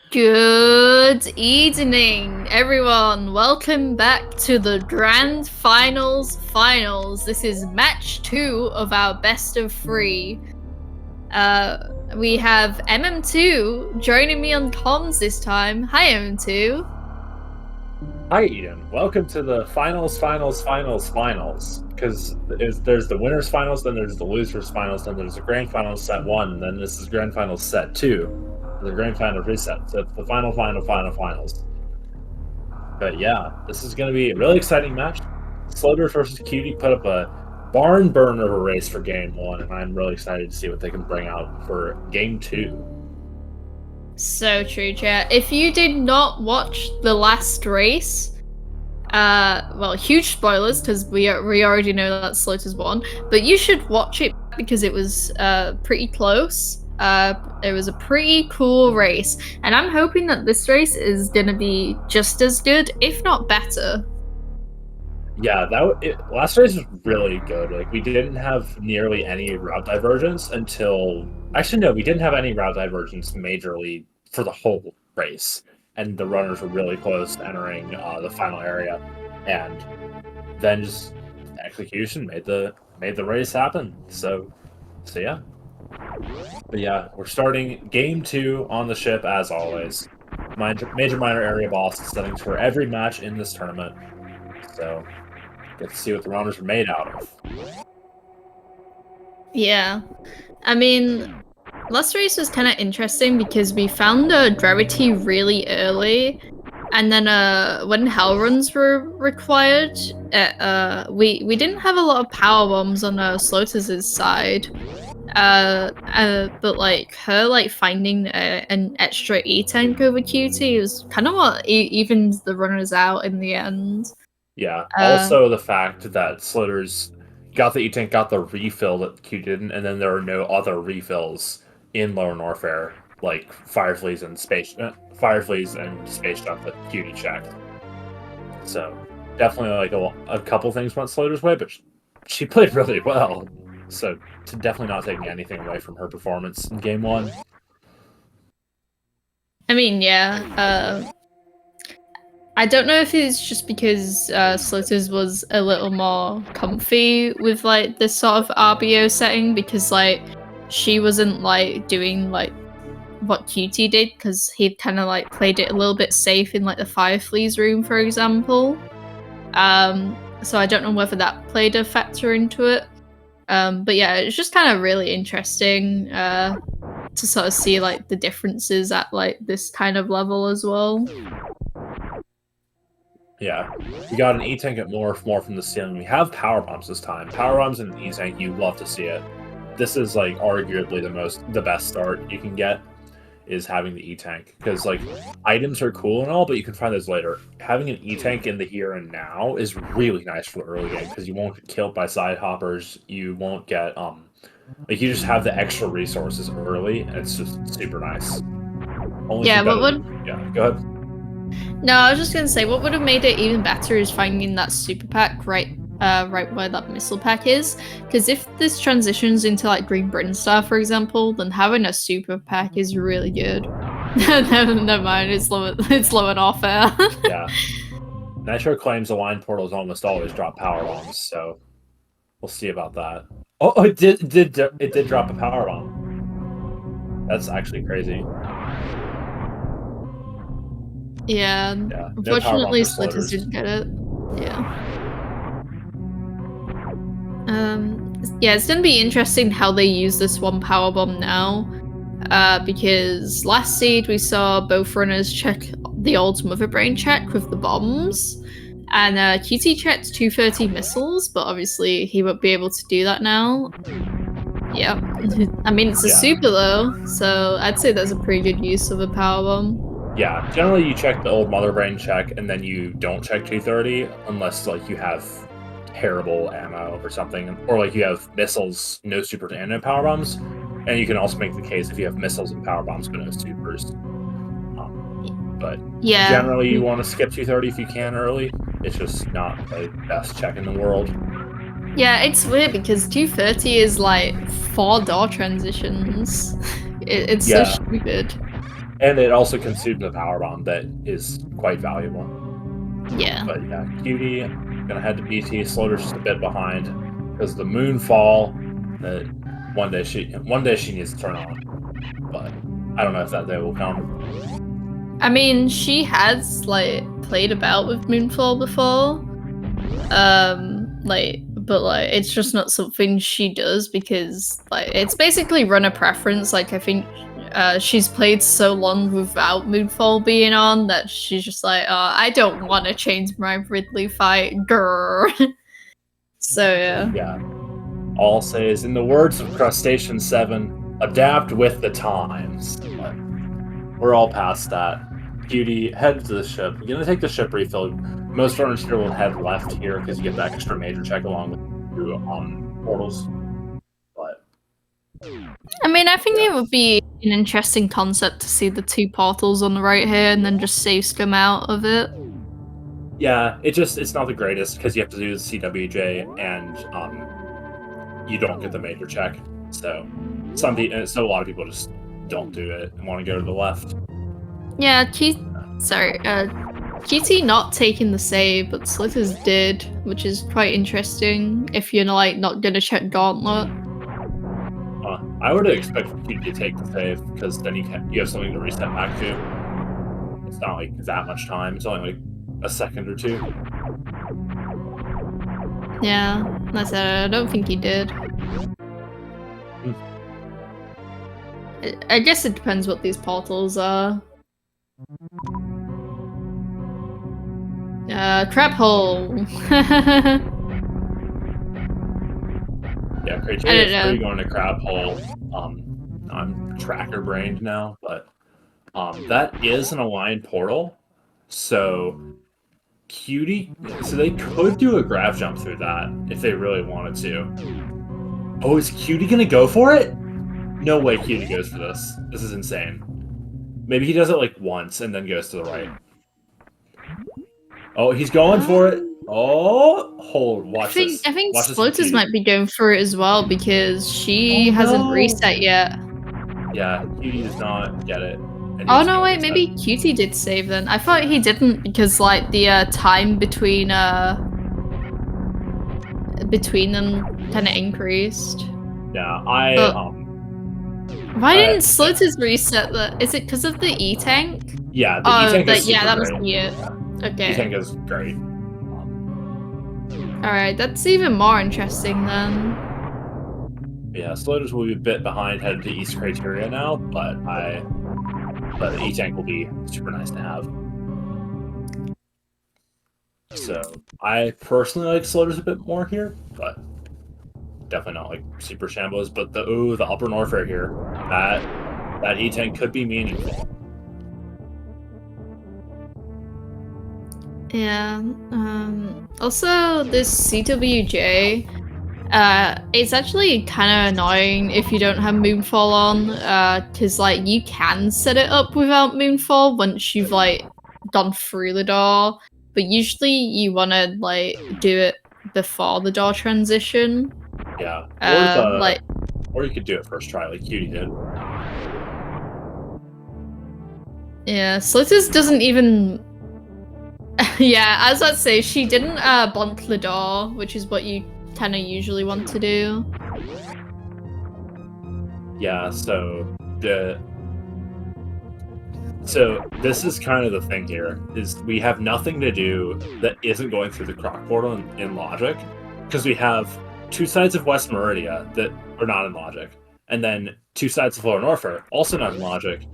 Good evening, everyone. Welcome back to the Grand Finals. This is match 2 of our best of 3. We have MM2 joining me on comms this time. Hi, MM2. Hi, Eden. Welcome to the finals. Because there's the winners finals, then there's the losers finals, then there's the grand finals set 1, then this is grand finals set 2. The grand final reset. So it's the finals. But yeah, this is going to be a really exciting match. Sloaters versus Cutie put up a barn burner of a race for game 1, and I'm really excited to see what they can bring out for game 2. So true, chat. If you did not watch the last race, well, huge spoilers because we already know that Sloaters won, but you should watch it because it was pretty close. It was a pretty cool race, and I'm hoping that this race is gonna be just as good, if not better. Yeah, last race was really good. Like, we didn't have nearly any route divergence until... Actually, no, we didn't have any route divergence majorly for the whole race. And the runners were really close to entering the final area. And then just execution made the race happen. So yeah. But yeah, we're starting game 2 on the ship as always. Major minor area boss settings for every match in this tournament. So get to see what the runners are made out of. Yeah, I mean, last race was kind of interesting because we found a gravity really early, and then when hell runs were required, we didn't have a lot of power bombs on Sloaters' side. But like her finding an extra E-tank over QT was kind of what evens the runners out in the end. Yeah. Also, the fact that Sloaters got the E-tank, got the refill that Q didn't, and then there are no other refills in Lower Norfair, like Fireflies and Space Jump that Cutie checked. So definitely like a couple things went Sloaters' way, but she played really well. So definitely not taking anything away from her performance in game 1. I mean, yeah. I don't know if it's just because Sloaters was a little more comfy with like this sort of RBO setting, because like she wasn't like doing like what QT did, because he kind of like played it a little bit safe in like the Fireflies room, for example. So I don't know whether that played a factor into it. But yeah, it's just kind of really interesting to sort of see like the differences at like this kind of level as well. Yeah, we got an E-tank at more from the ceiling. We have power bombs this time. Power bombs and E-tank, you love to see it. This is like arguably the best start you can get, is having the E-tank, because like items are cool and all, but you can find those later. Having an E-tank in the here and now is really nice for the early game, because you won't get killed by side hoppers. You won't get like, you just have the extra resources early, and it's just super nice. Yeah, go ahead. No, I was just gonna say, what would have made it even better is finding that super pack right where that missile pack is. Because if this transitions into like Green Britain Star, for example, then having a super pack is really good. Never mind, it's low enough air. Yeah. Nitro claims the line portals almost always drop power bombs, so we'll see about that. Oh, it did drop a power bomb. That's actually crazy. Yeah, unfortunately, Sloaters didn't get it. Yeah. Yeah, it's gonna be interesting how they use this one power bomb now, because last seed we saw both runners check the old Mother Brain check with the bombs, and QT checked 230 missiles, but obviously he won't be able to do that now. Yeah, I mean, it's a super though, so I'd say that's a pretty good use of a power bomb. Yeah, generally you check the old Mother Brain check, and then you don't check 230 unless like you have terrible ammo or something, or like you have missiles, no supers, and no power bombs. And you can also make the case if you have missiles and power bombs but no supers. But yeah, generally you want to skip 230 if you can early. It's just not the best check in the world. Yeah, it's weird because 230 is like 4 door transitions. It's so stupid. And it also consumes a power bomb that is quite valuable. Yeah. But yeah, Cutie gonna head to BT. Sloater's just a bit behind because the Moonfall that one day she needs to turn on. But I don't know if that day will come. I mean, she has like played about with Moonfall before. But it's just not something she does because like it's basically runner preference. Like I think she's played so long without Moonfall being on that she's just like, I don't want to change my Ridley fight, grrr. So yeah. Yeah. All I'll say is, in the words of Crustacean7, adapt with the times. But we're all past that. Cutie, head to the ship. You're gonna take the ship refill. Most runners here will head left here because you get the extra major check along with portals. But I mean, I think it would be an interesting concept to see the 2 portals on the right here and then just save scum out of it. yeah, it's not the greatest because you have to do the CWJ and you don't get the major check. So a lot of people just don't do it and want to go to the left. Yeah, QT not taking the save, but Sloaters did, which is quite interesting if you're like not gonna check Gauntlet. I would expect QT to take the save because then you have something to reset back to. It's not like that much time. It's only like a second or 2. Yeah, that's it. I don't think he did. I guess it depends what these portals are. Crab hole. Yeah, criteria 3 going to crab hole. I'm tracker brained now, but that is an aligned portal. So Cutie, so they could do a grab jump through that if they really wanted to. Oh, is Cutie gonna go for it? No way Cutie goes for this. This is insane. Maybe he does it like once and then goes to the right. Oh, he's going for it. Oh, watch this. I think Sloaters might be going for it as well because she hasn't reset yet. Yeah, Cutie does not get it. Oh no, wait, maybe Cutie did save then. I thought he didn't because like the time between them kind of increased. Yeah, why didn't Sloaters reset that? Is it because of the E-Tank? Yeah, the E-Tank is super that great. must be it. Okay. E-Tank is great. Alright, that's even more interesting then. Yeah, Sloaters will be a bit behind headed to East Criteria now, but the E-Tank will be super nice to have. So I personally like Sloaters a bit more here, but definitely not like super Shambos. But the upper Norfair here, that E-Tank could be meaningful. Yeah. Also, this CWJ, it's actually kind of annoying if you don't have Moonfall on, because like you can set it up without Moonfall once you've like gone through the door, but usually you want to like do it before the door transition. Yeah. Or you could do it first try, like Cutie did. Yeah, Sloaters doesn't even. Yeah, as I'd say, she didn't bonk the door, which is what you kind of usually want to do. Yeah, so this is kind of the thing here, is we have nothing to do that isn't going through the Croc portal in Logic, because we have 2 sides of West Meridia that are not in Logic, and then 2 sides of Lower Norfair, also not in Logic,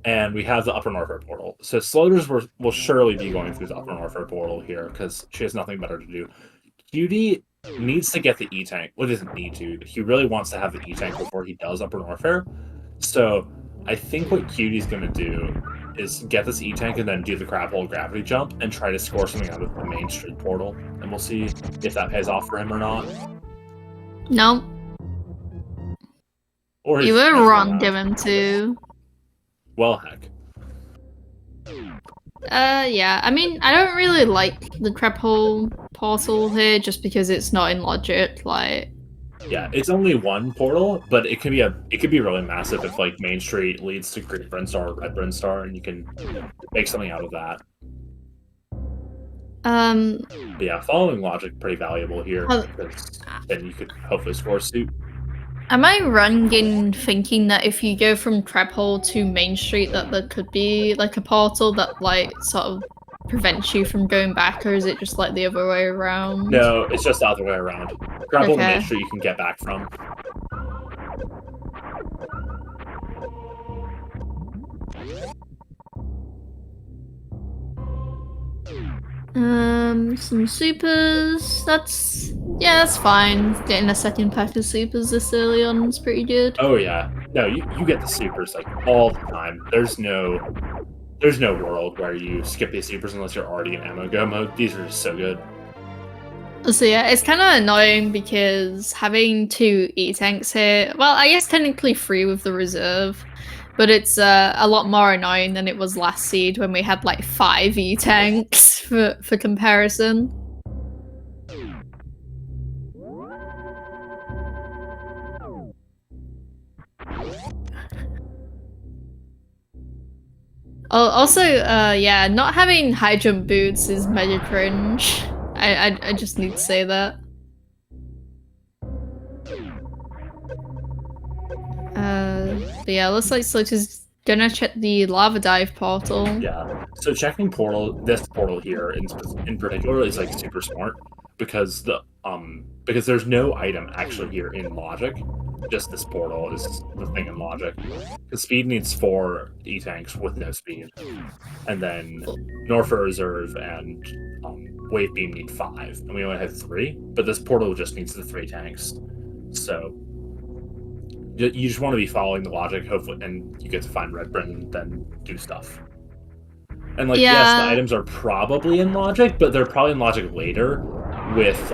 and we have the Upper Norfair portal. So Sloaters will surely be going through the Upper Norfair portal here, because she has nothing better to do. Cutie needs to get the E-Tank. Well, he doesn't need to. He really wants to have the E-Tank before he does Upper Norfair. So I think what Cutie's going to do is get this E-Tank and then do the crab hole gravity jump and try to score something out of the main street portal. And we'll see if that pays off for him or not. No. Or you were wrong, given to. Well, heck. Yeah. I mean, I don't really like the crab hole portal here just because it's not in Logic. Like, Yeah, it's only one portal, but it could be really massive if like Main Street leads to Green Brinstar or Red Brinstar, and you can make something out of that. But yeah, following logic pretty valuable here because then you could hopefully score a suit. Am I wrong in thinking that if you go from Trap Hole to Main Street that there could be like a portal that like sort of prevents you from going back, or is it just like the other way around? No, it's just the other way around. Trap Hole to Main Okay. Street you can get back from. Some supers. That's fine. Getting a second pack of supers this early on is pretty good. Oh yeah, no, you get the supers like all the time. There's no world where you skip these supers unless you're already in ammo go mode. These are just so good. So yeah, it's kind of annoying because having 2 E-tanks here, well, I guess technically 3 with the reserve, but it's a lot more annoying than it was last seed when we had like 5 E-tanks for comparison. Also, yeah, not having high jump boots is mega cringe. I just need to say that. But yeah, looks like Sloaters gonna check the lava dive portal. Yeah. So checking this portal here in particular is like super smart because because there's no item actually here in logic. Just this portal is the thing in logic. Because speed needs 4 E-tanks with no speed, and then Norfolk Reserve and Wave Beam need 5, and we only have 3. But this portal just needs the 3 tanks, so you just want to be following the logic, hopefully, and you get to find Red Brin and then do stuff. And like, yes, the items are probably in logic, but they're probably in logic later with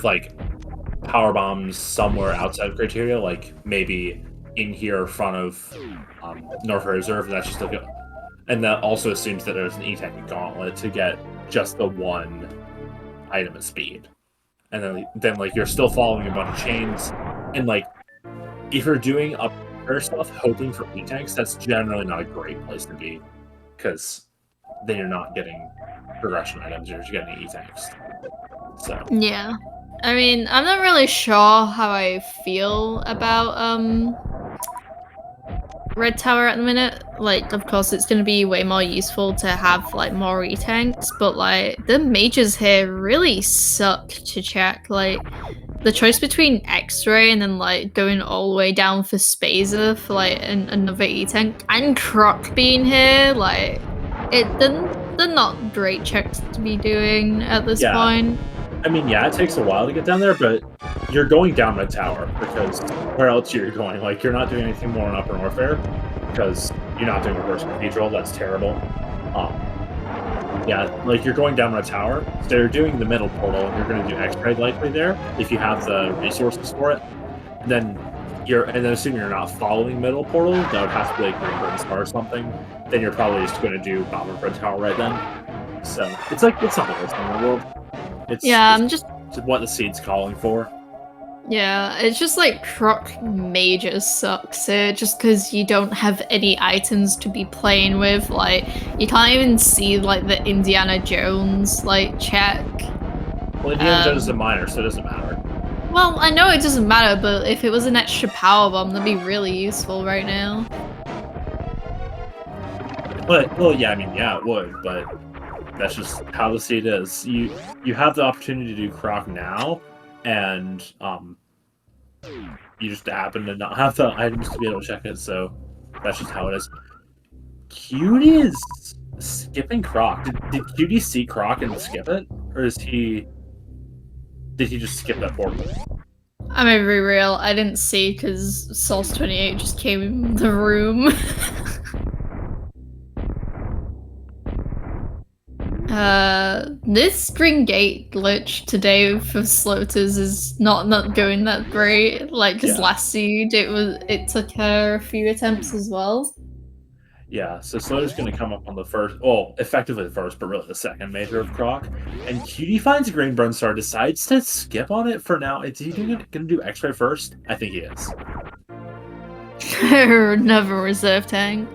like power bombs somewhere outside of criteria, like maybe in here in front of Norfolk Reserve. That's just like and that also assumes that there's an E-tank gauntlet to get just the 1 item of speed, and then like you're still following a bunch of chains, and like if you're doing up stuff hoping for E-tanks, that's generally not a great place to be, because then you're not getting progression items, you're just getting E-tanks. So yeah, I mean, I'm not really sure how I feel about Red Tower at the minute. Like, of course, it's gonna be way more useful to have like more E-tanks, but like the mages here really suck to check. Like, the choice between X-ray and then like going all the way down for Spazer for like another E-tank, and Croc being here, like they're not great checks to be doing at this point. I mean, yeah, it takes a while to get down there, but you're going down Red Tower, because where else are you going? Like, you're not doing anything more in Upper Norfair, because you're not doing Reverse Cathedral, that's terrible. Yeah, like, you're going down Red Tower, so you're doing the middle portal, and you're going to do X-Ray likely there, if you have the resources for it. And then assuming you're not following middle portal, that would have to be like Green Burn Star or something, then you're probably just going to do Bottom of Red Tower right then. So, it's not the worst thing in the world. It's what the seed's calling for. Yeah, it's just like Croc Mages sucks just because you don't have any items to be playing with. Like, you can't even see like the Indiana Jones like check. Well, Indiana Jones is a minor, so it doesn't matter. Well, I know it doesn't matter, but if it was an extra power bomb, that'd be really useful right now. But, well, yeah, I mean, yeah, it would, but that's just how the seed is. You have the opportunity to do Croc now, and you just happen to not have the items to be able to check it, so that's just how it is. Cutie is skipping Croc. Did Cutie see Croc and skip it? Or did he just skip that portal? I'm gonna be real, I didn't see because Source28 just came in the room. This Spring Gate glitch today for Sloaters is not going that great. Like, because last seed it took her a few attempts as well. Yeah, so Sloater's going to come up on the first, well, effectively the first, but really the second major of Croc. And Cutie finds Green Brinstar, decides to skip on it for now. Is he going to do X-Ray first? I think he is. Another reserve tank.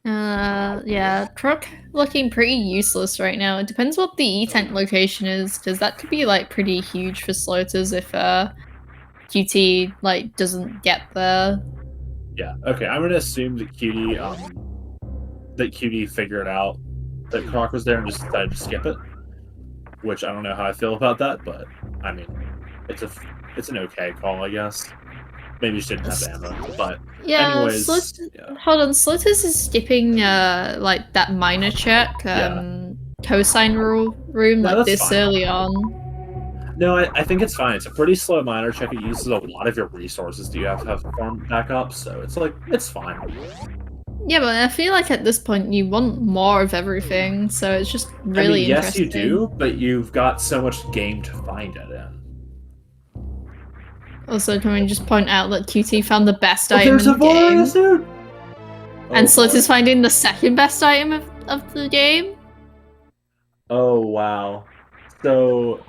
Yeah, Croc looking pretty useless right now. It depends what the E-tank location is, because that could be like pretty huge for Sloaters if QT like doesn't get there. Yeah, okay, I'm going to assume that Cutie figured out that Croc was there and just decided to skip it. Which I don't know how I feel about that, but I mean, it's an okay call, I guess. Maybe you shouldn't have ammo, but yeah, anyways. Hold on, Sloaters is skipping like that minor check, cosine room No, like this fine. early on. No, I think it's fine. It's a pretty slow minor check. It uses a lot of your resources. Do you have to have farm backup? So it's like it's fine. Yeah, but I feel like at this point you want more of everything, so it's just really interesting. Yes, you do, but you've got so much game to find it in. Also, can we just point out that QT found the best item There's in the game? Suit! And Sloaters finding the second best item of the game? Oh, wow. So,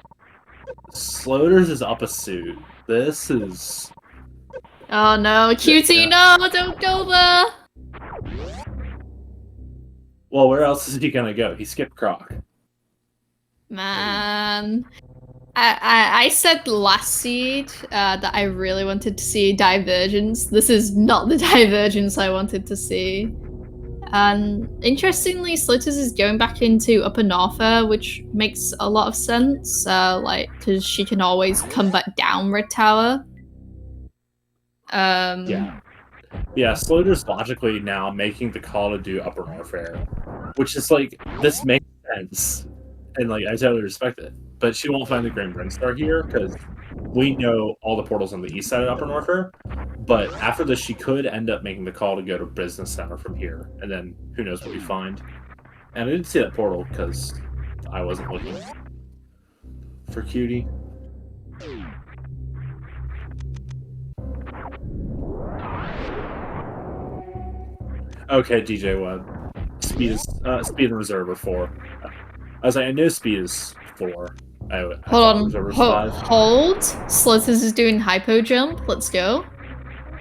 Sloaters is up a suit. This is... Oh no, QT, no, don't go there! Well, where else is he gonna go? He skipped Croc. Man. I said last seed that I really wanted to see Divergence. This is not the Divergence I wanted to see. And interestingly, Sloaters is going back into Upper Norther, which makes a lot of sense, like, because she can always come back down Red Tower. Yeah, Sloater's logically now making the call to do Upper Norther, which is like, this makes sense. And like, I totally respect it. But she won't find the Green Brinstar here, because we know all the portals on the east side of Upper Norther. But after this, she could end up making the call to go to Business Center from here. And then, who knows what we find. And I didn't see that portal, because I wasn't looking for Cutie. Okay, DJ Webb. Speed and reserve are 4. I was like, I know speed is 4. Hold on. Hold. Sloaters is doing hypo jump. Let's go.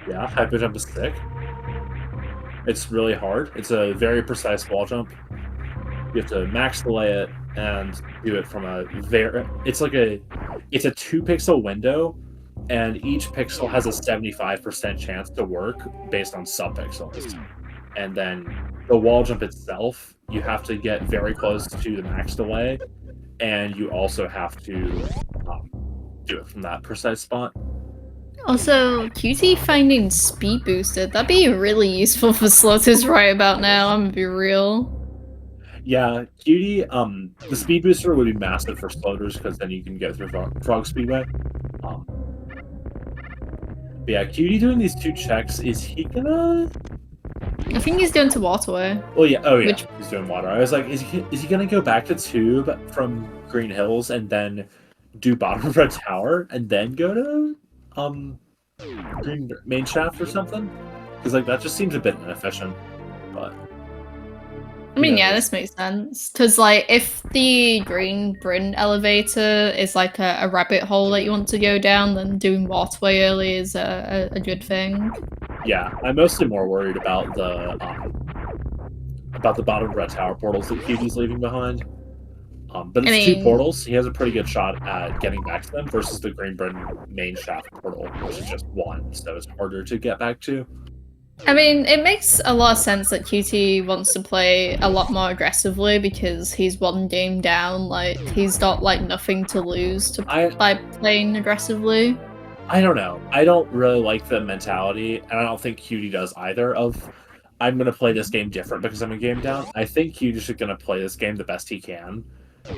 Yeah, hypo jump is sick. It's really hard. It's a very precise wall jump. You have to max delay it and do it from a very... It's a 2-pixel window, and each pixel has a 75% chance to work based on sub-pixels. And then the wall jump itself, you have to get very close to the max delay, and you also have to do it from that precise spot. Also, QT finding speed boosted, that'd be really useful for Sloaters right about now, I'm gonna be real. Yeah, Cutie, the speed booster would be massive for Sloaters, because then you can go through Frog Speedway. But yeah, Cutie doing these 2 checks, is he gonna... I think he's going to Waterway. Well, yeah, he's doing water. I was like, is he gonna go back to Tube from Green Hills and then do bottom of Red Tower and then go to Green Main Shaft or something? Because like that just seems a bit inefficient. But I mean, yeah, this makes sense. Because like, if the Green Bryn elevator is like a rabbit hole that you want to go down, then doing Waterway early is a good thing. Yeah, I'm mostly more worried about the bottom of Red Tower portals that Cutie's leaving behind. But it's 2 portals. He has a pretty good shot at getting back to them versus the Green Bryn main shaft portal, which is just 1, so it's harder to get back to. I mean, it makes a lot of sense that QT wants to play a lot more aggressively because he's 1 game down. Like, he's got like nothing to lose by playing aggressively. I don't know. I don't really like the mentality, and I don't think Cutie does either, of I'm going to play this game different because I'm a game down. I think Cutie's just going to play this game the best he can,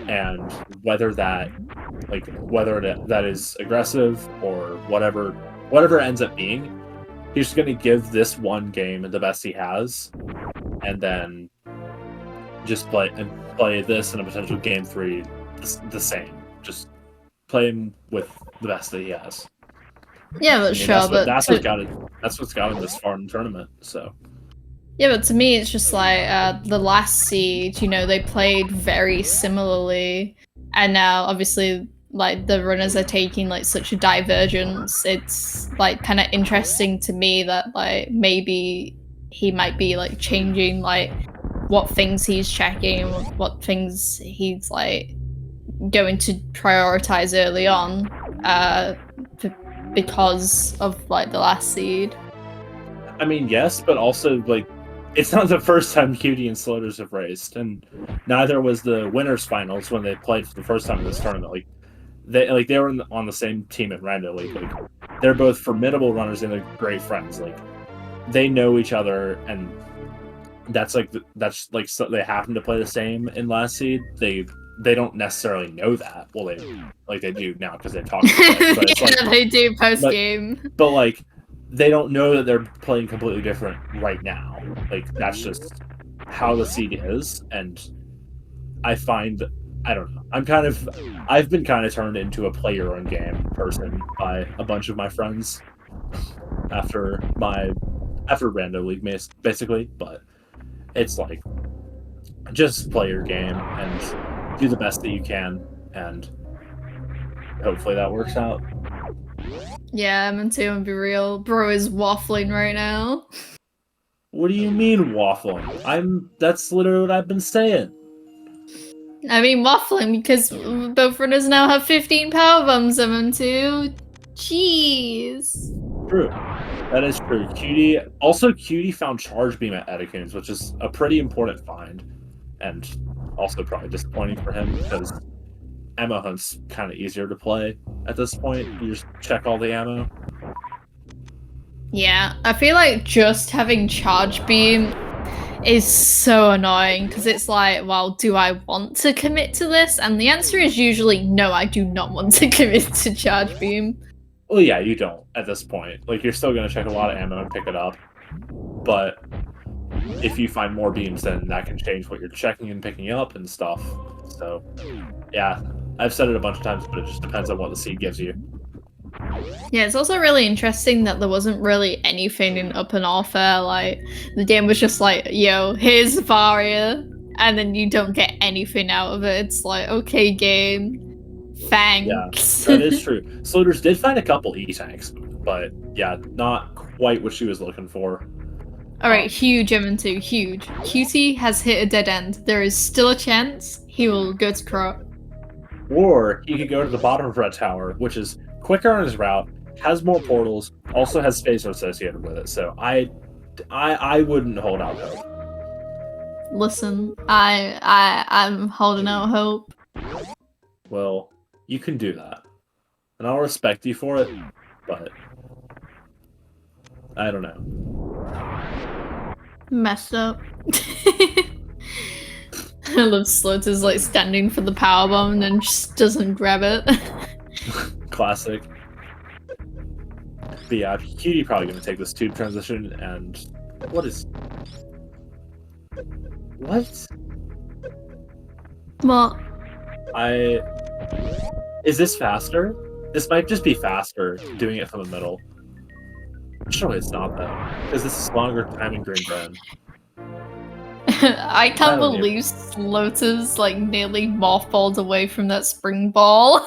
and whether that is aggressive or whatever it ends up being, he's just going to give this 1 game the best he has, and then just play this in a potential game 3 the same. Just play him with the best that he has. Yeah, but sure, that's what's got to. That's what's got him this far in the tournament. So. Yeah, but to me, it's just like the last seed. You know, they played very similarly, and now obviously, like the runners are taking like such a divergence. It's like kind of interesting to me that like maybe he might be like changing like what things he's checking, what things he's like going to prioritize early on, because of like the last seed. I mean, yes, but also like it's not the first time Cutie and Sloaters have raced, and neither was the winners finals when they played for the first time in this tournament. Like they were on the same team at Rando League. Like they're both formidable runners and they're great friends. Like they know each other, and that's like so they happen to play the same in last seed. They don't necessarily know that. Well, they do now because they talk. But it's yeah, they do post game. But like they don't know that they're playing completely different right now. Like that's just how the seed is, and I find I don't know. I've been kind of turned into a play your own game person by a bunch of my friends after Rando League basically, but it's like just play your game and do the best that you can, and hopefully that works out. Yeah, I'm into and be real. Bro is waffling right now. What do you mean waffling? That's literally what I've been saying. I mean waffling because both runners now have 15 power bombs. I'm into. Jeez. True. That is true. Cutie found Charge Beam at Eticoons, which is a pretty important find, and also probably disappointing for him because ammo hunt's kind of easier to play at this point. You just check all the ammo. Yeah, I feel like just having Charge Beam is so annoying because it's like, well, do I want to commit to this? And the answer is usually no, I do not want to commit to Charge Beam. Well, yeah, you don't at this point. Like, you're still going to check a lot of ammo and pick it up, but if you find more beams, then that can change what you're checking and picking up and stuff. So, yeah, I've said it a bunch of times, but it just depends on what the seed gives you. Yeah, it's also really interesting that there wasn't really anything in Up and Offer. Like, the game was just like, yo, here's Varia, and then you don't get anything out of it. It's like, okay, game, thanks. Yeah, that is true. Sloaters did find a couple E-tanks, but yeah, not quite what she was looking for. Alright, huge M2, huge. Cutie has hit a dead end. There is still a chance he will go to Crop. Or he could go to the bottom of Red Tower, which is quicker on his route, has more portals, also has space associated with it. So I wouldn't hold out hope. Listen, I'm holding out hope. Well, you can do that, and I'll respect you for it, but I don't know. Messed up. I love Sloaters like standing for the power bomb and then just doesn't grab it. Classic. But yeah, Cutie probably gonna take this tube transition, and what? What? Is this faster? This might just be faster doing it from the middle. Surely it's not though, because this is longer time in Green Bren. I can't believe Sloaters like nearly mothballed away from that spring ball.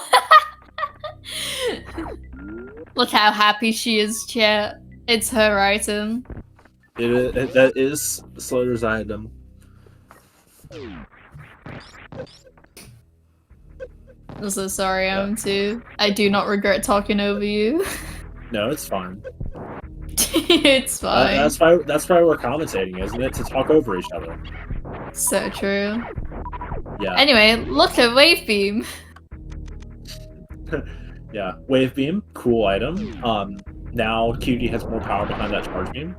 Look how happy she is, chat. It's her item. That is Sloaters' item. I'm so sorry, M2. I do not regret talking over you. No, it's fine. It's fine. That's why we're commentating, isn't it? To talk over each other. So true. Yeah. Anyway, look at Wave Beam. Yeah, Wave Beam, cool item. Now Cutie has more power behind that Charge Beam.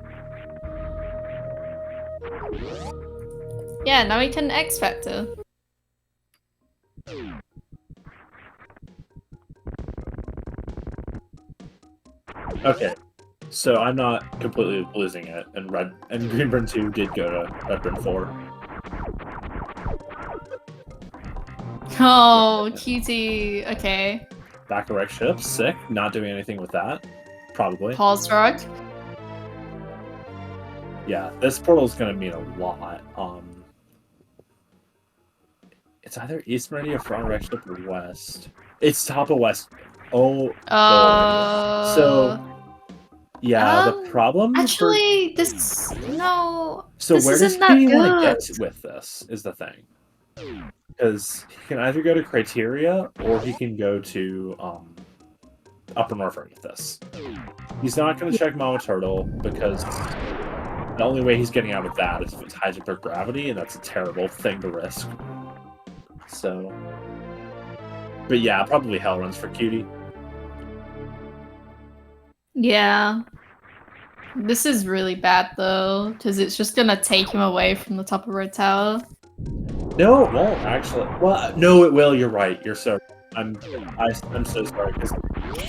Yeah, now he can X Factor. Okay, so I'm not completely losing it, and Green Bren 2 did go to Red Bren 4. Oh, cutie. Okay. Back erect ship, sick. Not doing anything with that, probably. Pause rock. Yeah, this portal is going to mean a lot. It's either East Meridian or front right ship or West. It's top of West. Oh, boy. So, yeah, the problem actually, for... no. So this where does isn't that Cutie want to good. get with this, is the thing. Because he can either go to Criteria, or he can go to, Upper Norfolk with this. He's not going to check Mama Turtle, because the only way he's getting out of that is if it's high jump or gravity, and that's a terrible thing to risk. So... But yeah, probably Hell Runs for Cutie. Yeah. This is really bad though, because it's just gonna take him away from the top of Red Tower. No, it won't actually. Well, no, it will. You're right. You're so. I'm so sorry because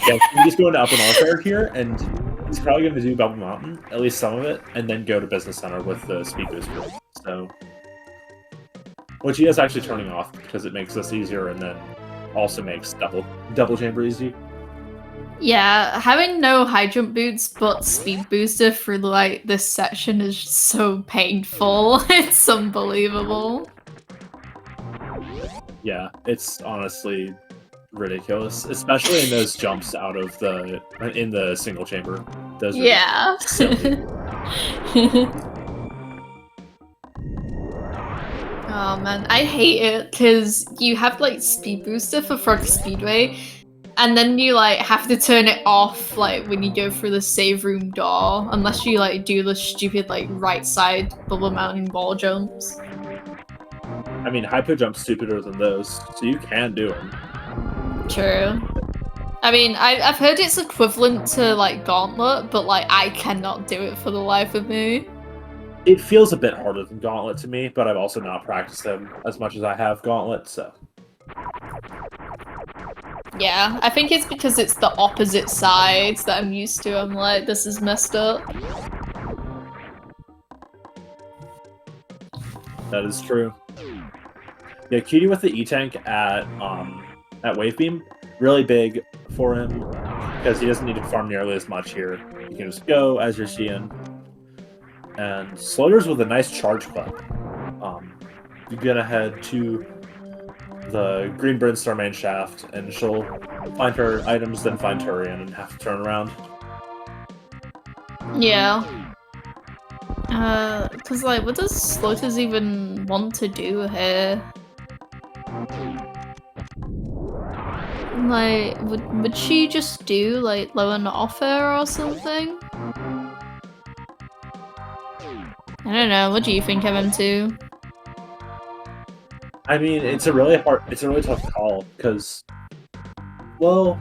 yeah, he's going to Upper Norfair here, and he's probably going to do Bubble Mountain, at least some of it, and then go to Business Center with the speed booster. So, which he is actually turning off because it makes this easier, and then also makes double chamber easy. Yeah, having no high jump boots but speed booster for like this section is so painful. It's unbelievable. Yeah, it's honestly ridiculous, especially in those jumps out of in the single chamber. Those are silly. Oh man, I hate it because you have like speed booster for Frog Speedway, and then you like have to turn it off like when you go through the save room door, unless you like do the stupid like right side bubble mountain wall jumps. I mean, hyper jump's stupider than those, so you can do them. True. I mean, I've heard it's equivalent to like Gauntlet, but like I cannot do it for the life of me. It feels a bit harder than Gauntlet to me, but I've also not practiced them as much as I have Gauntlet, so... Yeah, I think it's because it's the opposite sides that I'm used to. I'm like, this is messed up. That is true. Yeah, Cutie with the E-Tank at Wavebeam, really big for him, because he doesn't need to farm nearly as much here. You can just go, as you're seeing. And Sloaters with a nice charge clip. You're gonna head to the Green Brinstar main shaft, and she'll find her items, then find Turian, and have to turn around. Yeah. Cause like, what does Sloaters even want to do here? Like, would she just do like lower off air or something? I don't know. What do you think of him too? I mean, it's a really tough call because, well,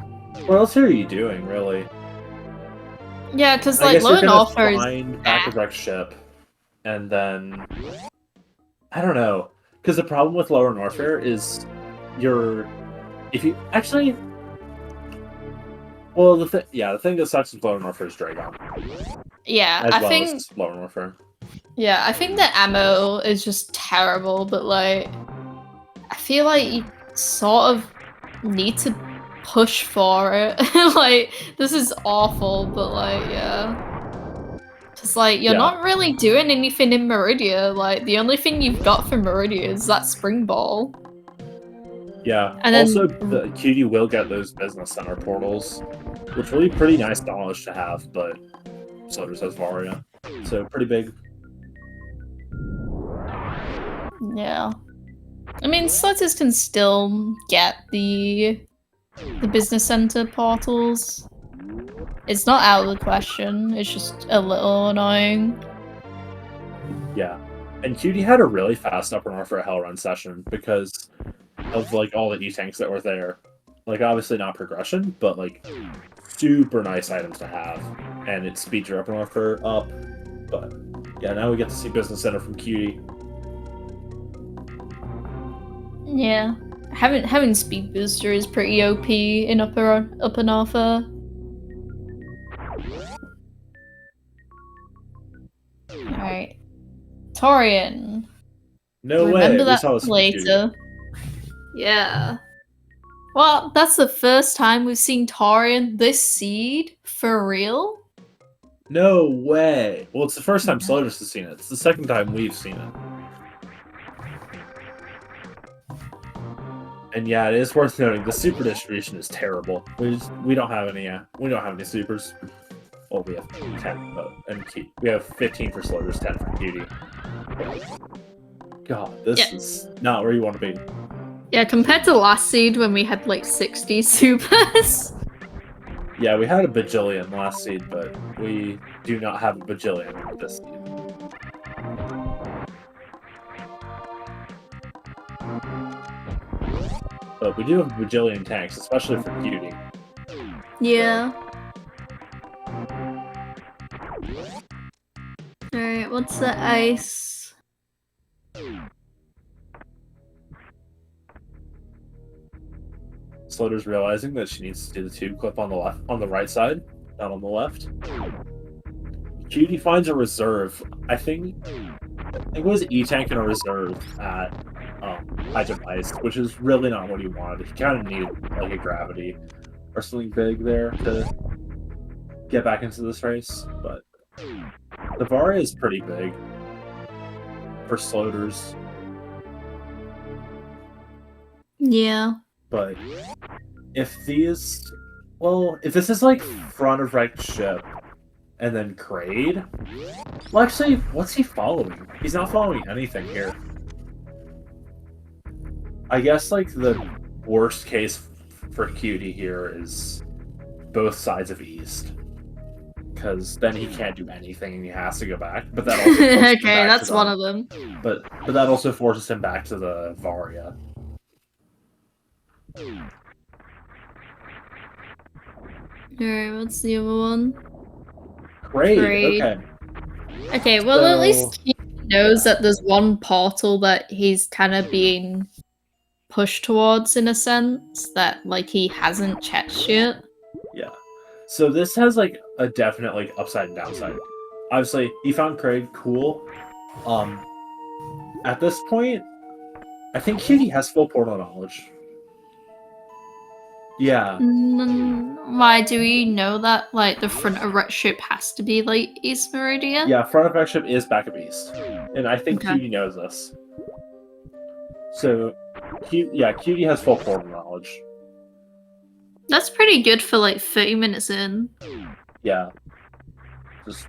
what else are you doing really? Yeah, because I like guess low you're and gonna off air is find back a wrecked ship, and then I don't know, because the problem with Lower Norfair is the thing that sucks with Lower Norfair is Dragon. Yeah, as I well think as Lower Norfair. Yeah, I think the ammo is just terrible, but like, I feel like you sort of need to push for it. Like, this is awful, but like, yeah. Because like, you're not really doing anything in Meridia. Like, the only thing you've got for Meridia is that spring ball. Yeah, and also then, the Cutie will get those business center portals, which will be pretty nice knowledge to have, but Sloaters has Varia, so pretty big. Yeah. I mean, Sloaters can still get the business center portals. It's not out of the question, it's just a little annoying. Yeah. And Cutie had a really fast Upper Norfolk Hell Run session because of like all the E-Tanks that were there. Like obviously not progression, but like super nice items to have. And it speeds your Upper Norfolk up. But yeah, now we get to see Business Center from Cutie. Yeah. Having speed booster is pretty OP in Upper Norfolk. Alright. Torian. No way. Remember that we saw this later. Yeah. Well, that's the first time we've seen Torian this seed for real. No way. Well, it's the first time Sloaters has seen it. It's the second time we've seen it. And yeah, it is worth noting the super distribution is terrible. We don't have any. We don't have any supers. Well, we have 10, but we have 15 for Sloaters, 10 for Cutie. God, this is not where you want to be. Yeah, compared to last seed when we had like 60 supers. Yeah, we had a bajillion last seed, but we do not have a bajillion with this seed. But we do have a bajillion tanks, especially for Cutie. Yeah. Alright, what's the ice? Sloaters realizing that she needs to do the tube clip on the right side, not on the left. Cutie finds a reserve. I think it was E-Tank and a reserve at high jump ice, which is really not what he wanted. He kind of needed like a gravity or something big there to get back into this race. But the Varia is pretty big for Sloaters. Yeah. But if this is like front of wrecked ship and then Kraid, well, actually, what's he following? He's not following anything here. I guess like the worst case for Cutie here is both sides of East, because then he can't do anything and he has to go back. But that also okay, that's one of them. But that also forces him back to the Varia. Alright, what's the other one? Great. Okay. Okay, well, at least he knows that there's one portal that he's kind of being pushed towards, in a sense, that like he hasn't checked yet. Yeah. So this has like a definite like upside and downside. Obviously, he found Craig cool. At this point, I think Cutie has full portal knowledge. Yeah. Why do we know that like the front of Red Ship has to be like East Meridian? Yeah, front of Red Ship is back of East, and I think Cutie knows this. So, Cutie has full portal knowledge. That's pretty good for like 30 minutes in. Yeah. Just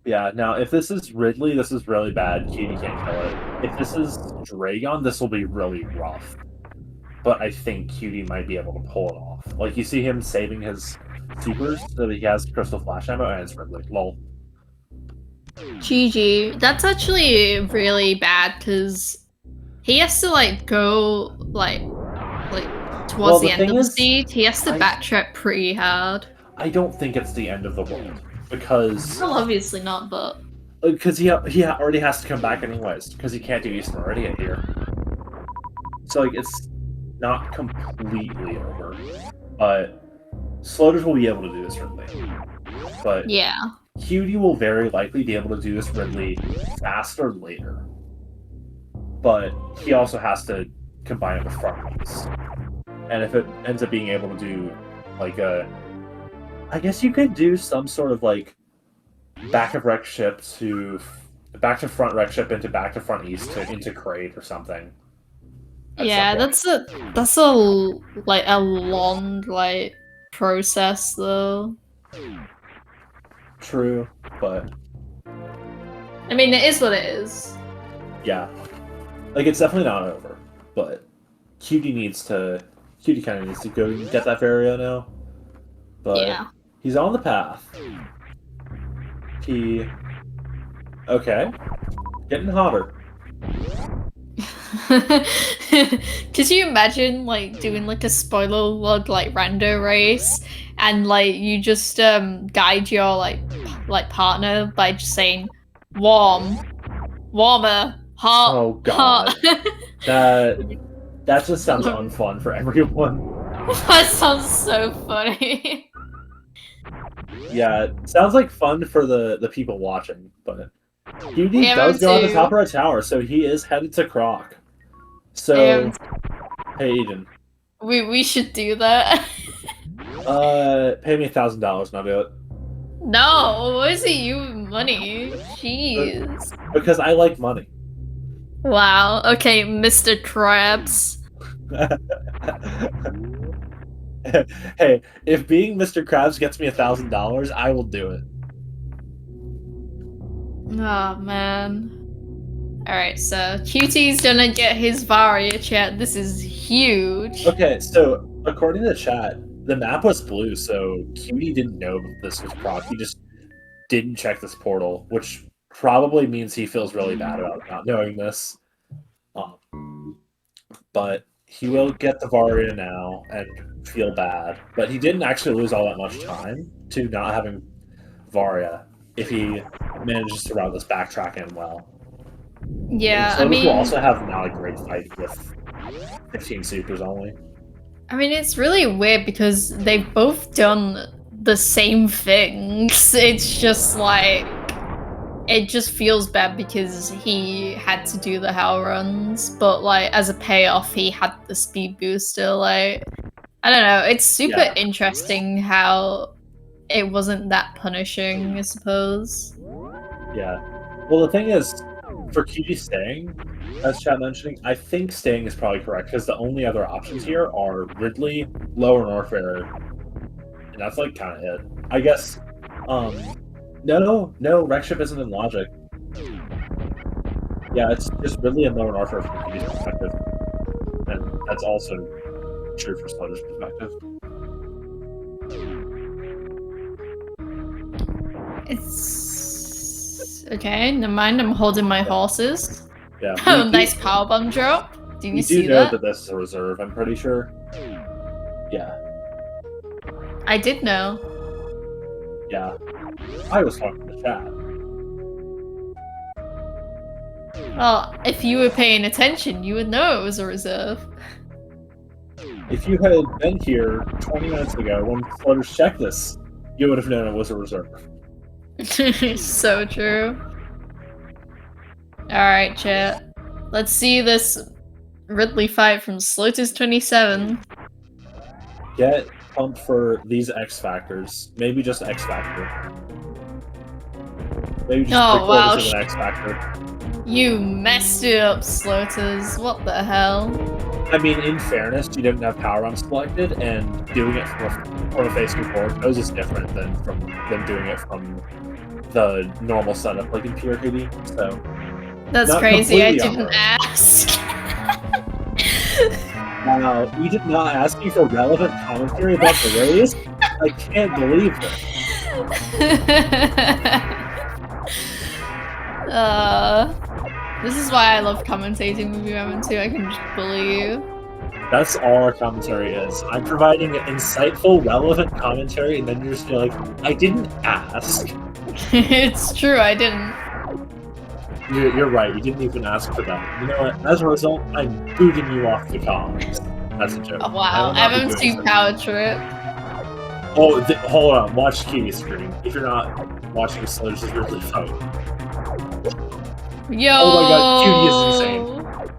yeah, now if this is Ridley, this is really bad. Cutie can't kill it. If this is Dragon, this will be really rough. But I think Cutie might be able to pull it off. Like, you see him saving his supers so that he has Crystal Flash ammo, and it's Ridley. Lol. GG. That's actually really bad, because he has to, like, go, like towards the end of the seed. He has to backtrack pretty hard. I don't think it's the end of the world, because... Well, obviously not, but... Because he already has to come back anyways, because he can't do East Meridian here. So, like, it's not completely over, but Sloaters will be able to do this Ridley. But yeah, Cutie will very likely be able to do this Ridley faster later. But he also has to combine it with front East. And if it ends up being able to do like I guess you could do some sort of like back of wreck ship to back to front wreck ship into back to front East to into Kraid or something. Yeah, that's a like a long like process though. True, but I mean it is what it is. Yeah. Like it's definitely not over, but Cutie kind of needs to go and get that Varia now. But yeah, he's on the path. Okay. Getting hotter. Could you imagine like doing like a spoiler log like rando race and like you just guide your like partner by just saying warm, warmer, hot. Oh god. Hot. That just sounds unfun for everyone. That sounds so funny. Yeah, it sounds like fun for the people watching, but Cutie does go on the top of a tower, so he is headed to Croc. So, hey Eden. We should do that. Pay me $1,000 and I'll do it. No, why is it you money? Jeez. Because I like money. Wow. Okay, Mr. Krabs. Hey, if being Mr. Krabs gets me $1,000, I will do it. Oh man. Alright, so QT's gonna get his Varia chat. This is huge. Okay, so according to the chat, the map was blue, so Cutie didn't know this was proc. He just didn't check this portal, which probably means he feels really bad about not knowing this. But he will get the Varia now and feel bad. But he didn't actually lose all that much time to not having Varia if he manages to route this backtrack in well. Yeah, So I mean, will also have not a great fight with 15 supers only. I mean, it's really weird because they've both done the same things. It's just like, it just feels bad because he had to do the hell runs, but like as a payoff, he had the speed booster. Like, I don't know. It's super interesting how it wasn't that punishing, I suppose. Yeah. Well, the thing is, for QT staying, as chat mentioning, I think staying is probably correct because the only other options here are Ridley, Lower Norfair, and that's like kind of it. I guess. No, Wreckship isn't in logic. Yeah, it's just Ridley and Lower Norfair from QT's perspective, and that's also true for Sloaters' perspective. It's okay. Never mind. I'm holding my horses. Yeah. Oh, nice powerbomb drop. Do you see know that? that this is a reserve. I'm pretty sure. Yeah. I did know. Yeah. I was talking to chat. Well, if you were paying attention, you would know it was a reserve. If you had been here 20 minutes ago when Sloaters checked this, you would have known it was a reserve. So true. Alright, chat. Let's see this Ridley fight from Sloaters27. Get pumped for these X Factors. Maybe just X Factor. Maybe just three-quarters of an X Factor. You messed it up, Sloaters. What the hell? I mean, in fairness, you didn't have power on selected, and doing it from a phase 2 forward pose is different than doing it from the normal setup, like in pure KD. So that's crazy. I didn't ask. Wow, we did not ask you for relevant commentary about the race? I can't believe this. This is why I love commentating with you, MM2. I can just bully you. That's all our commentary is. I'm providing insightful, relevant commentary, and then you're just like, I didn't ask. It's true, I didn't. You're right, you didn't even ask for that. You know what? As a result, I'm booting you off the comms. That's a joke. Oh, wow, MM2 power trip. Oh, hold on. Watch Kitty's screen. If you're not watching Sloaters is really fight. Yo! Oh my god, Cutie is insane.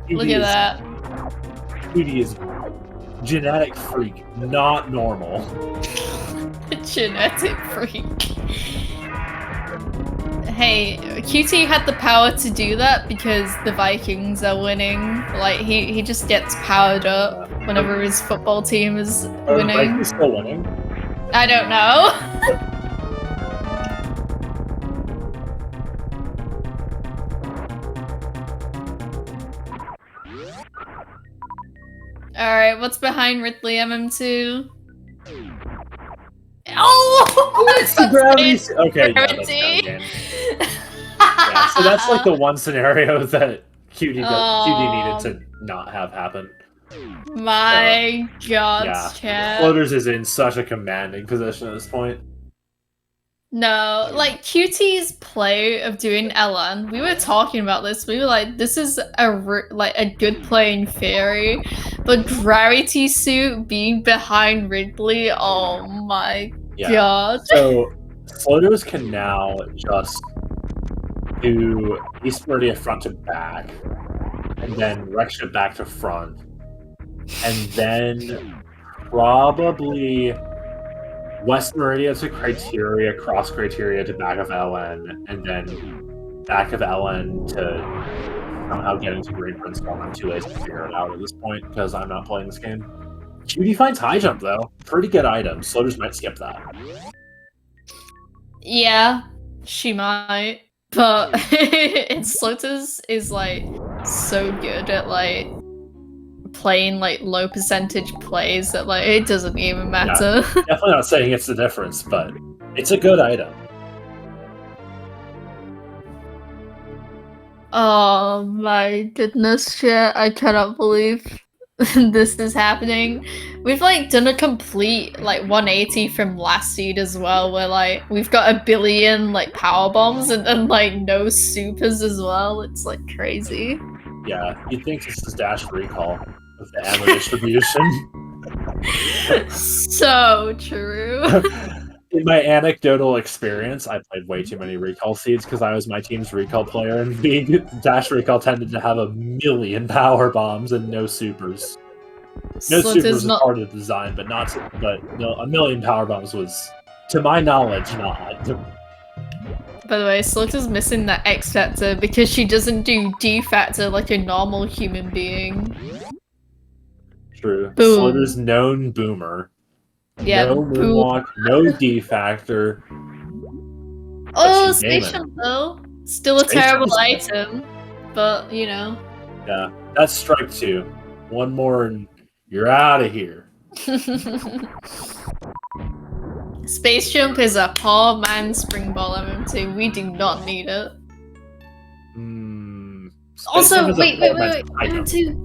Cutie Look at that. Cutie is genetic freak, not normal. Genetic freak. Hey, QT had the power to do that because the Vikings are winning. Like, he just gets powered up whenever his football team is winning. Are the Vikings still winning? I don't know. Alright, what's behind Ridley MM2? Oh! It's the gravity. Okay, yeah, that's yeah, so that's like the one scenario that QD needed to not have happen. My god, yeah. chat. Sloaters is in such a commanding position at this point. No, like QT's play of doing LN, we were talking about this. We were like, this is a good play in theory, but Gravity Suit being behind Ridley, oh my god. So Sloaters can now just do East Meridia front to back, and then Wreckship back to front, and then probably West Meridia to Criteria, cross Criteria to back of LN, and then back of LN to somehow getting to Green Princeton. I'm too lazy to figure it out at this point because I'm not playing this game. Cutie finds high jump though. Pretty good item. Sloaters might skip that. Yeah, she might. But Sloaters is like so good at like playing like low percentage plays that like it doesn't even matter. Yeah, definitely not saying it's the difference, but it's a good item. Oh my goodness, shit, I cannot believe this is happening. We've like done a complete like 180 from last seed as well, where like we've got 1 billion like power bombs and like no supers as well. It's like crazy. Yeah, you'd think this is dash recall with the ammo distribution. So true. In my anecdotal experience, I played way too many recall seeds because I was my team's recall player, and being dash recall tended to have 1 million power bombs and no supers. No supers was part of the design, but not. But no, 1 million power bombs was, to my knowledge, not. By the way, Sloaters missing that X factor because she doesn't do D factor like a normal human being. True. Boom. Sloaters known boomer. Yeah, no moonwalk, no D factor. Oh, Space Jump though. Still a terrible item, but you know. Yeah, that's strike 2. One more and you're out of here. Space Jump is a poor man's spring ball MMT. We do not need it. Also, wait. MMT.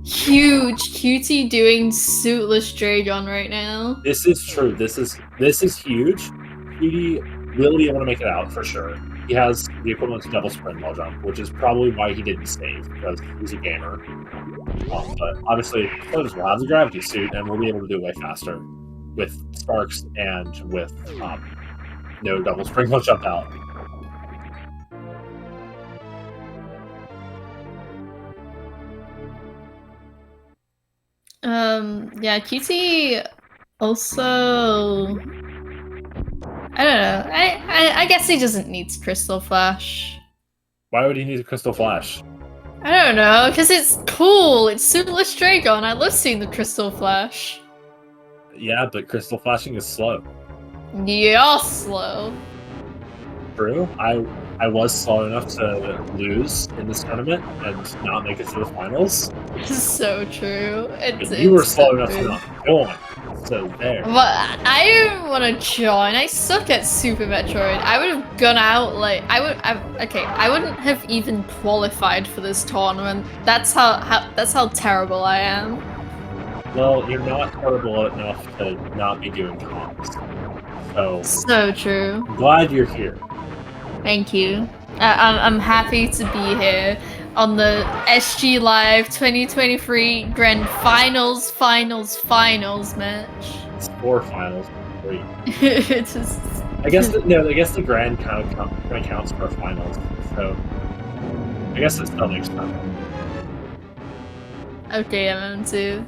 Huge Cutie doing suitless Dragon right now. This is true. This is huge. Cutie will be able to make it out for sure. He has the equivalent to double spring ball jump, which is probably why he didn't save, because he's a gamer. But obviously, Sloaters will have the gravity suit, and we'll be able to do it way faster with Sparks and with no double spring ball jump out. Yeah, Cutie also, I don't know. I guess he doesn't need Crystal Flash. Why would he need a Crystal Flash? I don't know, because it's cool. It's Suitless Dragon. I love seeing the Crystal Flash. Yeah, but Crystal Flashing is slow. You're slow. True. I was slow enough to lose in this tournament and not make it to the finals. So true. You were slow enough to not join. So there. But I didn't want to join. I suck at Super Metroid. I would have gone out like I wouldn't have even qualified for this tournament. That's how terrible I am. Well, you're not terrible enough to not be doing comps. So true. I'm glad you're here. Thank you. I'm happy to be here on the SGLIVE 2023 Grand Finals match. It's 4 finals. 3. It's just... I guess the Grand kind of counts for finals. So I guess it still makes sense. Okay, MM2.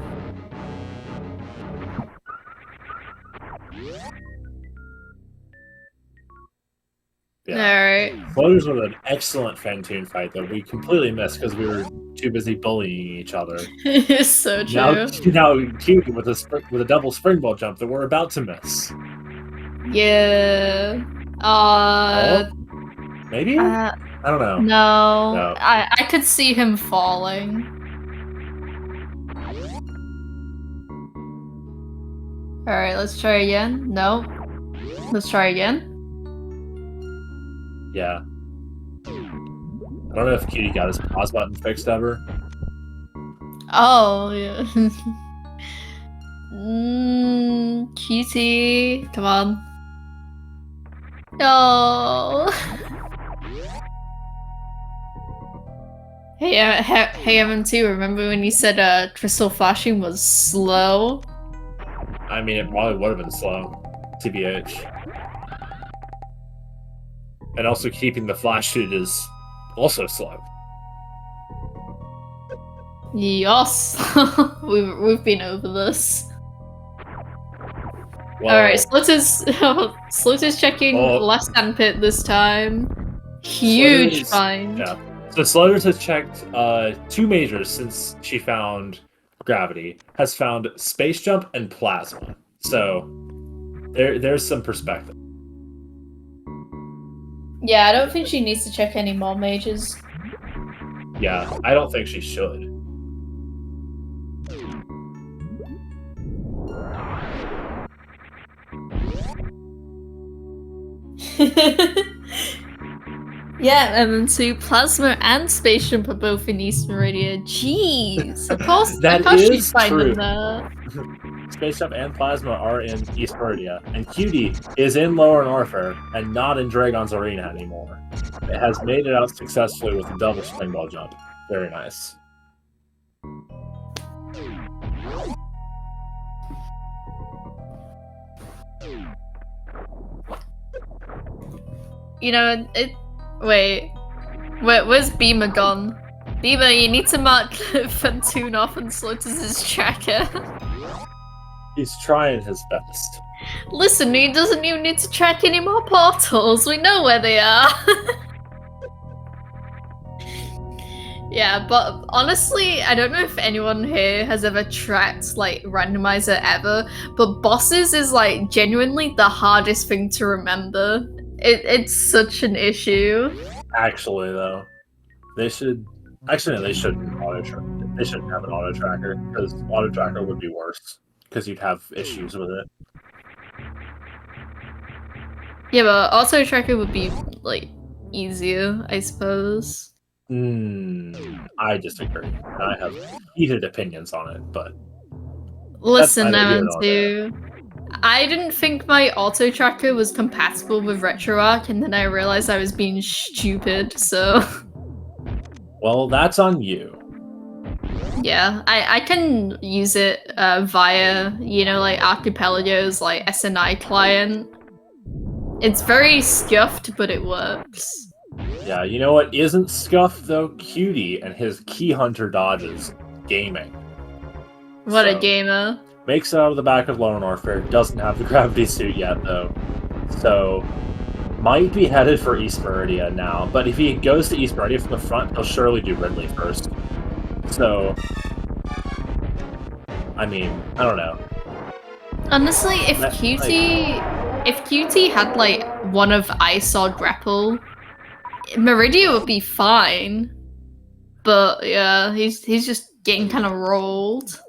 Yeah. Alright. Floaters with an excellent Fantoon fight that we completely missed because we were too busy bullying each other. It's so true. Now Cutie with a double springboard jump that we're about to miss. Yeah. Maybe? I don't know. No. I could see him falling. Alright, let's try again. No. Let's try again. Yeah. I don't know if Cutie got his pause button fixed ever. Oh, yeah. Cutie. Come on. No. Hey, MM2, remember when you said Crystal Flashing was slow? I mean, it probably would have been slow. TBH. And also keeping the flash suit is also slow. Yes. We've been over this. Well, Alright, Sloaters checking Oh. left sandpit this time. Huge Sloaters- find. Yeah. So Sloaters has checked 2 majors since she found gravity. Has found space jump and plasma. So there's some perspective. Yeah, I don't think she needs to check any more majors. Yeah, I don't think she should. Yeah, and then two plasma and space jump are both in East Meridia. Jeez, of course, That of course she'd is find true. them there. Space Jump and Plasma are in East Meridia, and Cutie is in Lower Norfair and not in Dragon's Arena anymore. It has made it out successfully with a double springball jump. Very nice. You know, where's Beamer gone? Beamer, you need to mark Fantoon off on Sloaters' tracker. He's trying his best. Listen, he doesn't even need to track any more portals. We know where they are. Yeah, but honestly, I don't know if anyone here has ever tracked like Randomizer ever, but bosses is like genuinely the hardest thing to remember. It's such an issue. Actually, though, they should. Actually, no, they shouldn't auto track. They shouldn't have an auto tracker because auto tracker would be worse because you'd have issues with it. Yeah, but auto tracker would be like easier, I suppose. I disagree. I have heated opinions on it, but Listen, neither here nor Evan, I didn't think my auto tracker was compatible with RetroArch, and then I realized I was being stupid. So, well, that's on you. yeah, I can use it via like Archipelago's like SNI client. It's very scuffed, but it works. Yeah, you know what isn't scuffed though? Cutie and his Key Hunter dodges. Gaming. What a gamer. Makes it out of the back of Lower Norfair. Doesn't have the gravity suit yet though. So might be headed for East Meridia now. But if he goes to East Meridia from the front, he'll surely do Ridley first. So I mean, I don't know. Honestly, if QT had like one of Ice or Grapple, Meridia would be fine. But yeah, he's just getting kind of rolled.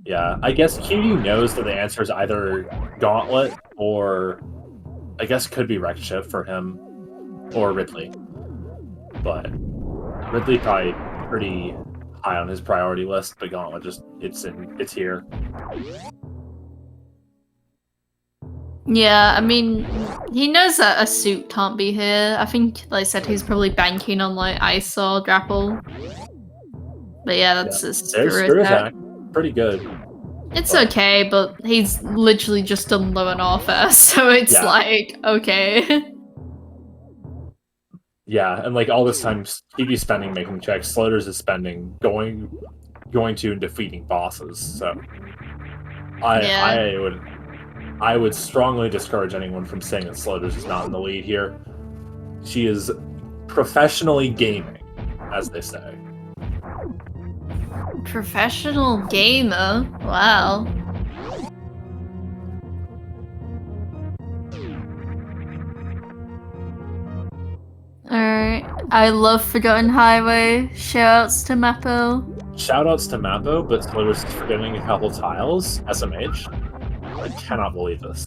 Yeah, I guess Cutie knows that the answer is either Gauntlet or I guess could be Wreckship for him or Ridley. But Ridley probably pretty high on his priority list, but Gauntlet just it's here. Yeah, I mean, he knows that a suit can't be here. I think, like I said, he's probably banking on like Ice or Grapple. But yeah, that's a screw attack. Pretty good. It's okay, but he's literally just done Lower Norfair, so it's like, okay. Yeah, and like all this time, Stevie's spending making checks. Sloaters is spending going to and defeating bosses. So I would strongly discourage anyone from saying that Sloaters is not in the lead here. She is professionally gaming, as they say. Professional gamer? Wow. Alright. I love Forgotten Highway. Shoutouts to Mappo. Shoutouts to Mappo, but Sloaters is forgetting a couple tiles. SMH. I cannot believe this.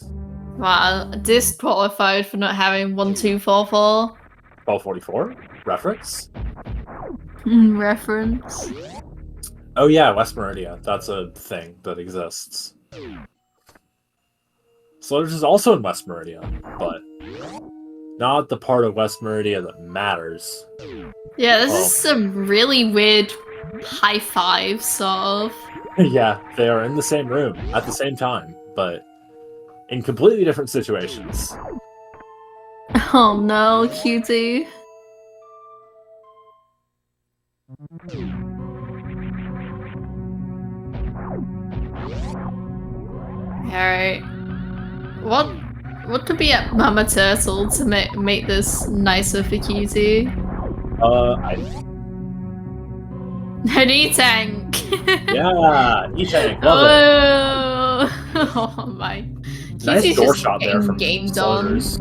Wow, disqualified for not having 1244. 1244? Reference? Reference. Oh yeah, West Meridia. That's a thing that exists. Sloaters is also in West Meridia, but not the part of West Meridia that matters. Yeah, this is some really weird high five, sort of. Yeah, they are in the same room at the same time, but in completely different situations. Oh no, cutie. Alright. What could be at Mama Turtle to make this nicer for Cutie? An E-Tank! Yeah, E-Tank, love it! Oh my. Nice Cutie's door just shot there from gamed Sloaters.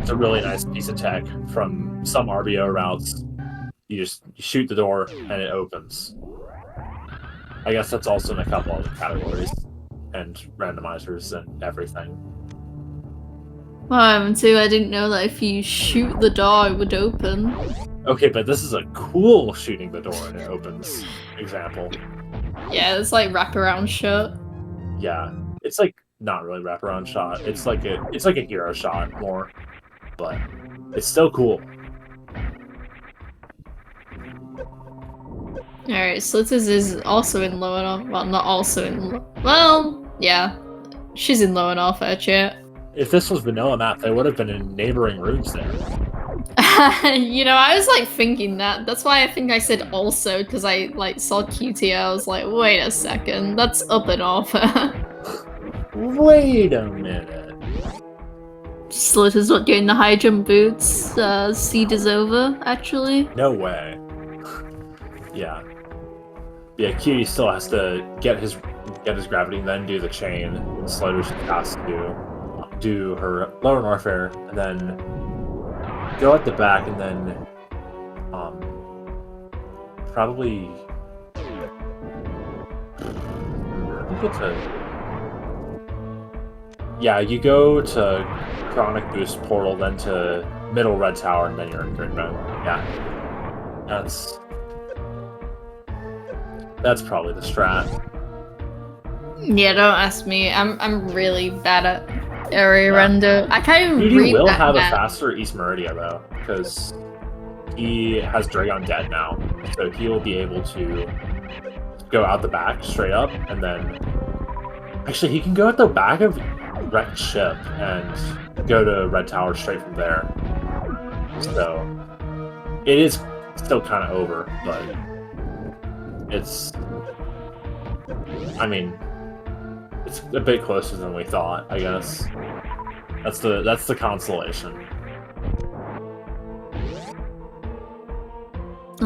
It's a really nice piece of tech from some RBO routes. You shoot the door and it opens. I guess that's also in a couple other categories and randomizers and everything. Well, too, I didn't know that if you shoot the door, it would open. Okay, but this is a cool shooting the door and it opens example. Yeah, it's like wraparound shot. Yeah, it's like not really wraparound shot. It's like a hero shot more, but it's still cool. Alright, Sloaters is also in low enough. Well, not also in well, yeah. She's in low enough at chat. If this was vanilla map, they would have been in neighboring rooms there. You know, I was like thinking that. That's why I think I said also, because I like saw Cutie. I was like, wait a second, that's up and off. Wait a minute. Sloaters not getting the high jump boots. Seed is over, actually. No way. Yeah. Yeah, Cutie still has to get his gravity and then do the chain. And Sloaters has to do her lower warfare and then go at the back and then probably yeah, you go to Chronic Boost Portal, then to middle red tower, and then you're in Green Bone. Yeah. That's probably the strat. Yeah, don't ask me. I'm really bad at area render. I can't even Cutie read will that have map. a faster East Meridia though, because he has Dragon dead now, so he will be able to go out the back straight up, and then actually he can go at the back of Wrecked Ship and go to Red Tower straight from there. So it is still kind of over, but it's a bit closer than we thought, I guess. That's the consolation.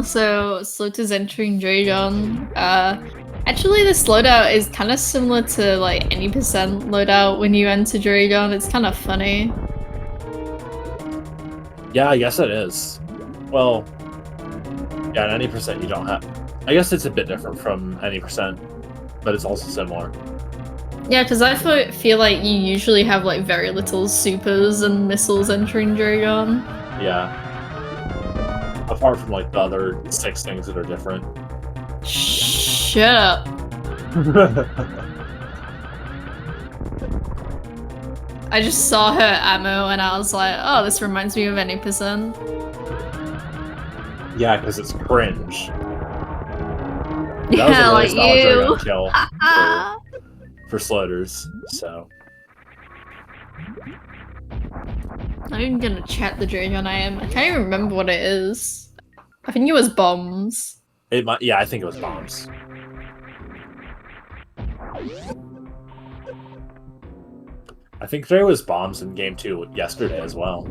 So, Sloaters entering Dragon. Actually, this loadout is kind of similar to like any percent loadout when you enter Dragon. It's kind of funny. Yeah, I guess it is. Well, yeah, at any percent you don't have. I guess it's a bit different from any percent, but it's also similar. Yeah, because I feel like you usually have like very little supers and missiles entering Dragon. Yeah. Apart from like the other 6 things that are different. Shut up. I just saw her ammo and I was like, oh, this reminds me of any percent. Yeah, because it's cringe. Yeah, like you. Kill for Sloaters, so. I'm even gonna chat the Dragon I am. I can't even remember what it is. I think it was bombs. It might, yeah, I think it was bombs. I think there was bombs in game 2 yesterday as well.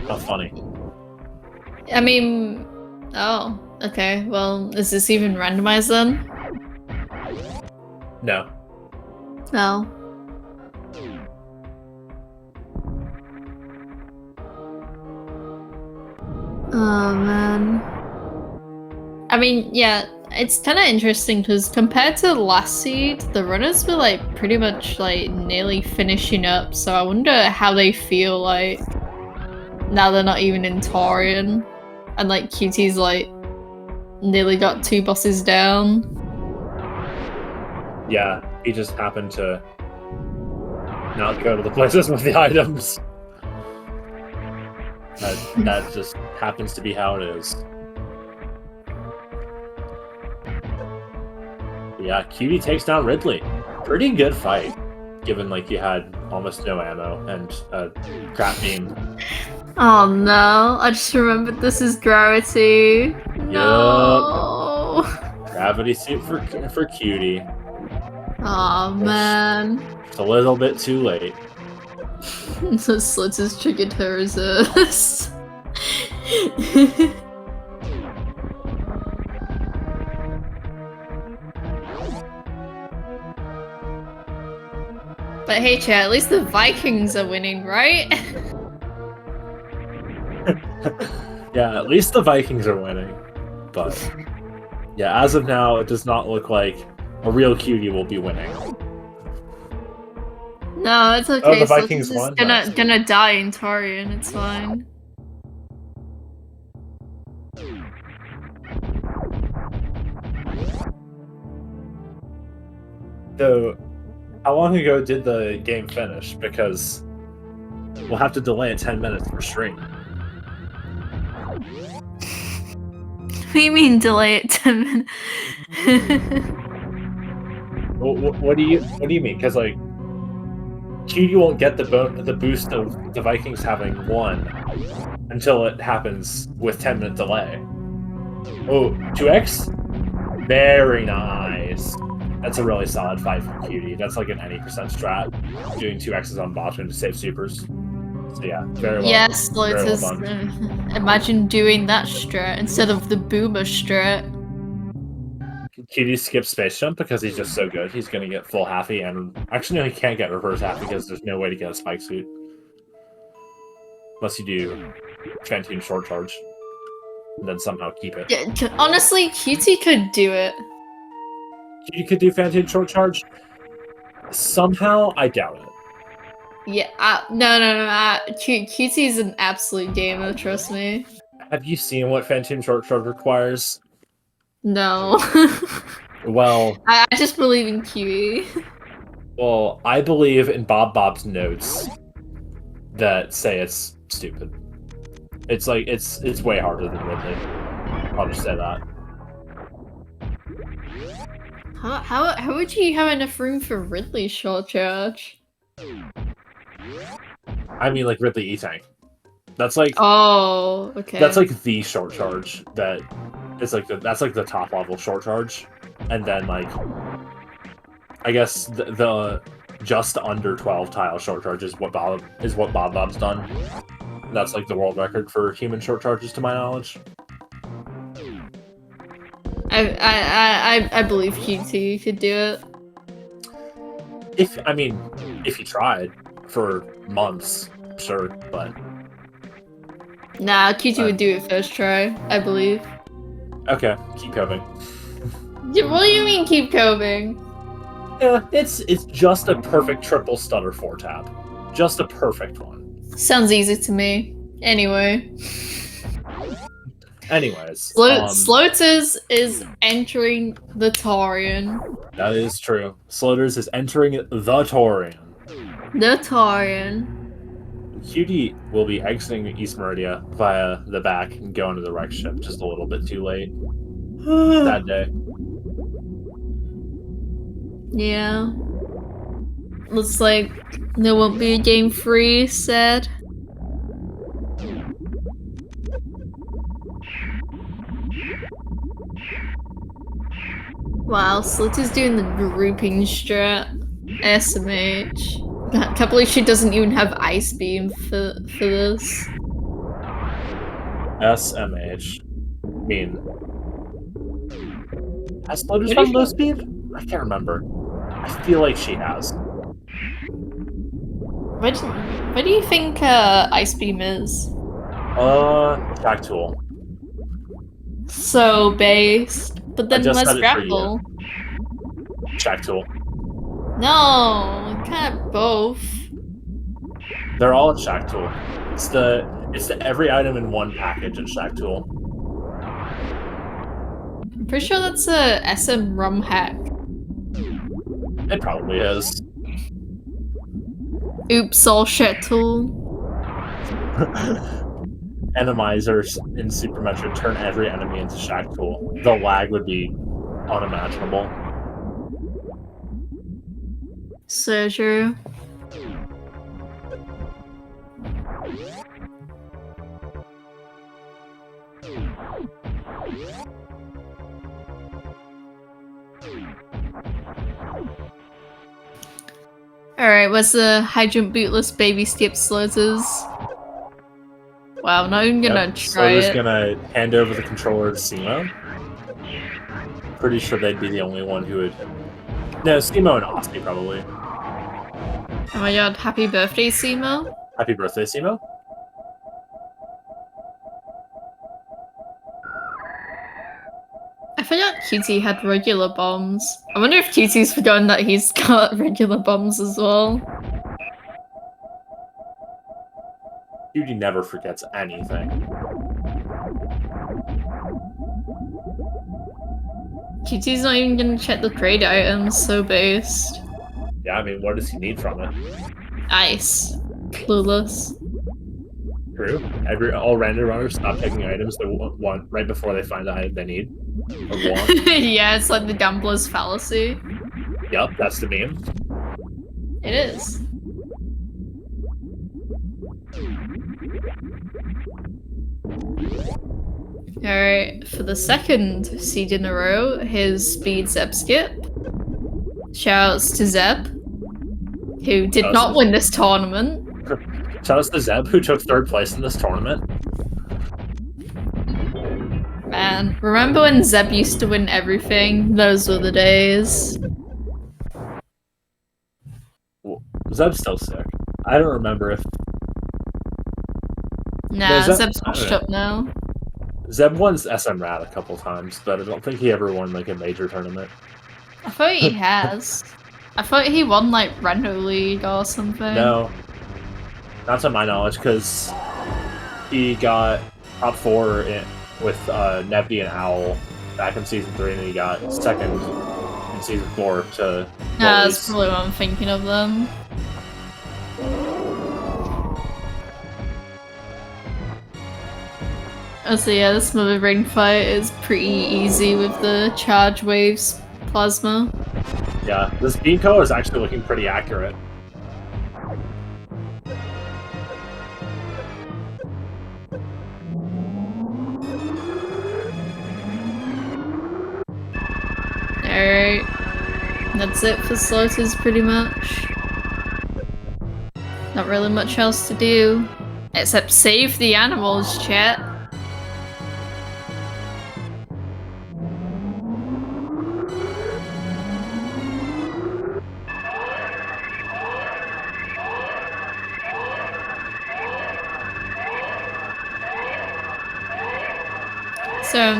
How funny. I mean, oh, okay. Well, is this even randomized then? No. No. Oh man. I mean, yeah, it's kind of interesting because compared to last seed, the runners were like pretty much like nearly finishing up. So I wonder how they feel like now they're not even in Taurian, and like Cutie's like nearly got 2 bosses down. Yeah, he just happened to not go to the places with the items. That just happens to be how it is. Yeah, Cutie takes down Ridley. Pretty good fight, given like you had almost no ammo and a crap beam. Oh no, I just remembered this is Gravity. No. Yep. Gravity suit for Cutie. Aw, man. It's a little bit too late. The Sloaters triggered her reserves. But hey, chat, at least the Vikings are winning, right? Yeah, at least the Vikings are winning. But yeah, as of now, it does not look like a real cutie will be winning. No, it's okay. Oh, the Vikings won? Gonna die in Torian, it's fine. So, how long ago did the game finish? Because we'll have to delay it 10 minutes for stream. What do you mean delay it 10 minutes? What do you mean? Because like, Cutie won't get the boost of the Vikings having won until it happens with 10-minute delay. Oh, 2x? Very nice. That's a really solid fight from Cutie. That's like an any percent strat, doing 2x's on bottom to save supers. So yeah, very well. Yes, Sloaters. Well done. Imagine doing that strat instead of the boomer strat. Cutie skips space jump because he's just so good. He's gonna get full halfy, and actually no, he can't get reverse half because there's no way to get a spike suit unless you do Fantoon short charge and then somehow keep it. Yeah, honestly, Cutie could do it. You could do Fantoon short charge. Somehow, I doubt it. Yeah, no. Cutie's an absolute gamer, trust me. Have you seen what Fantoon short charge requires? No. Well, I just believe in Cutie. Well, I believe in Bob's notes that say it's stupid. It's like it's way harder than Ridley. I'll just say that. How would you have enough room for Ridley's short charge? I mean, like Ridley E-Tank. That's like okay. That's like the short charge that is like that's like the top level short charge, and then like I guess the just under 12 tile short charge is what Bob's done. That's like the world record for human short charges, to my knowledge. I believe QT could do it. If he tried for months, sure, but nah, QT would do it first try, I believe. Okay, keep coping. Yeah, what do you mean keep coping? Yeah, it's just a perfect triple stutter 4-tap. Just a perfect one. Sounds easy to me. Anyway. Anyways. Sloaters is entering the Taurian. That is true. Sloaters is entering the Taurian. The Taurian. QD will be exiting East Meridia via the back and going to the wreck ship just a little bit too late. That day. Yeah. Looks like there won't be a game 3, said. Wow, Sloaters doing the grouping strat. SMH. I can't believe she doesn't even have Ice Beam for this. SMH. I mean, has Sloaters done low speed? I can't remember. I feel like she has. What do you think Ice Beam is? Jack Tool. So based. But then let's grapple. Jack Tool. No, kind of both. They're all at Shack Tool. It's the every item in one package at Shack Tool. I'm pretty sure that's a SM rum hack. It probably is. Oops, all shit tool. Enemizers in Super Metroid turn every enemy into Shack Tool. The lag would be unimaginable. So true. Alright, where's the high jump bootless baby step Sloaters? Wow, I'm not even gonna try Sloaters it. gonna hand over the controller to Simo. Pretty sure they'd be the only one who would. No, Simo and Austin probably. Oh my god, happy birthday, Simo. Happy birthday, Simo. I forgot QT had regular bombs. I wonder if QT's forgotten that he's got regular bombs as well. QT never forgets anything. QT's not even gonna check the trade items, so based. Yeah, I mean, what does he need from it? Ice. Clueless. True. All random runners stop taking items they want right before they find the item they need. Or want. Yeah, it's like the gambler's fallacy. Yep, that's the meme. It is. Alright, for the second seed in a row, here's Speed Zeb Skip. Shoutouts to Zeb, who did not win this tournament. Shoutouts to Zeb, who took 3rd place in this tournament. Man, remember when Zeb used to win everything? Those were the days. Well, Zeb's still sick. I don't remember if... Nah, Zeb's washed up now. Zeb won SM Rat a couple times, but I don't think he ever won like a major tournament. I thought he has. I thought he won like Rando League or something. No. Not to my knowledge, because he got top 4 with Nebby and Owl back in Season 3, and he got 2nd in Season 4 to... Nah, that's probably what I'm thinking of them. Oh, so yeah, this Mother Ring fight is pretty easy with the charge waves plasma. Yeah, this Beanco is actually looking pretty accurate. Alright. That's it for Sloaters pretty much. Not really much else to do. Except save the animals, chat.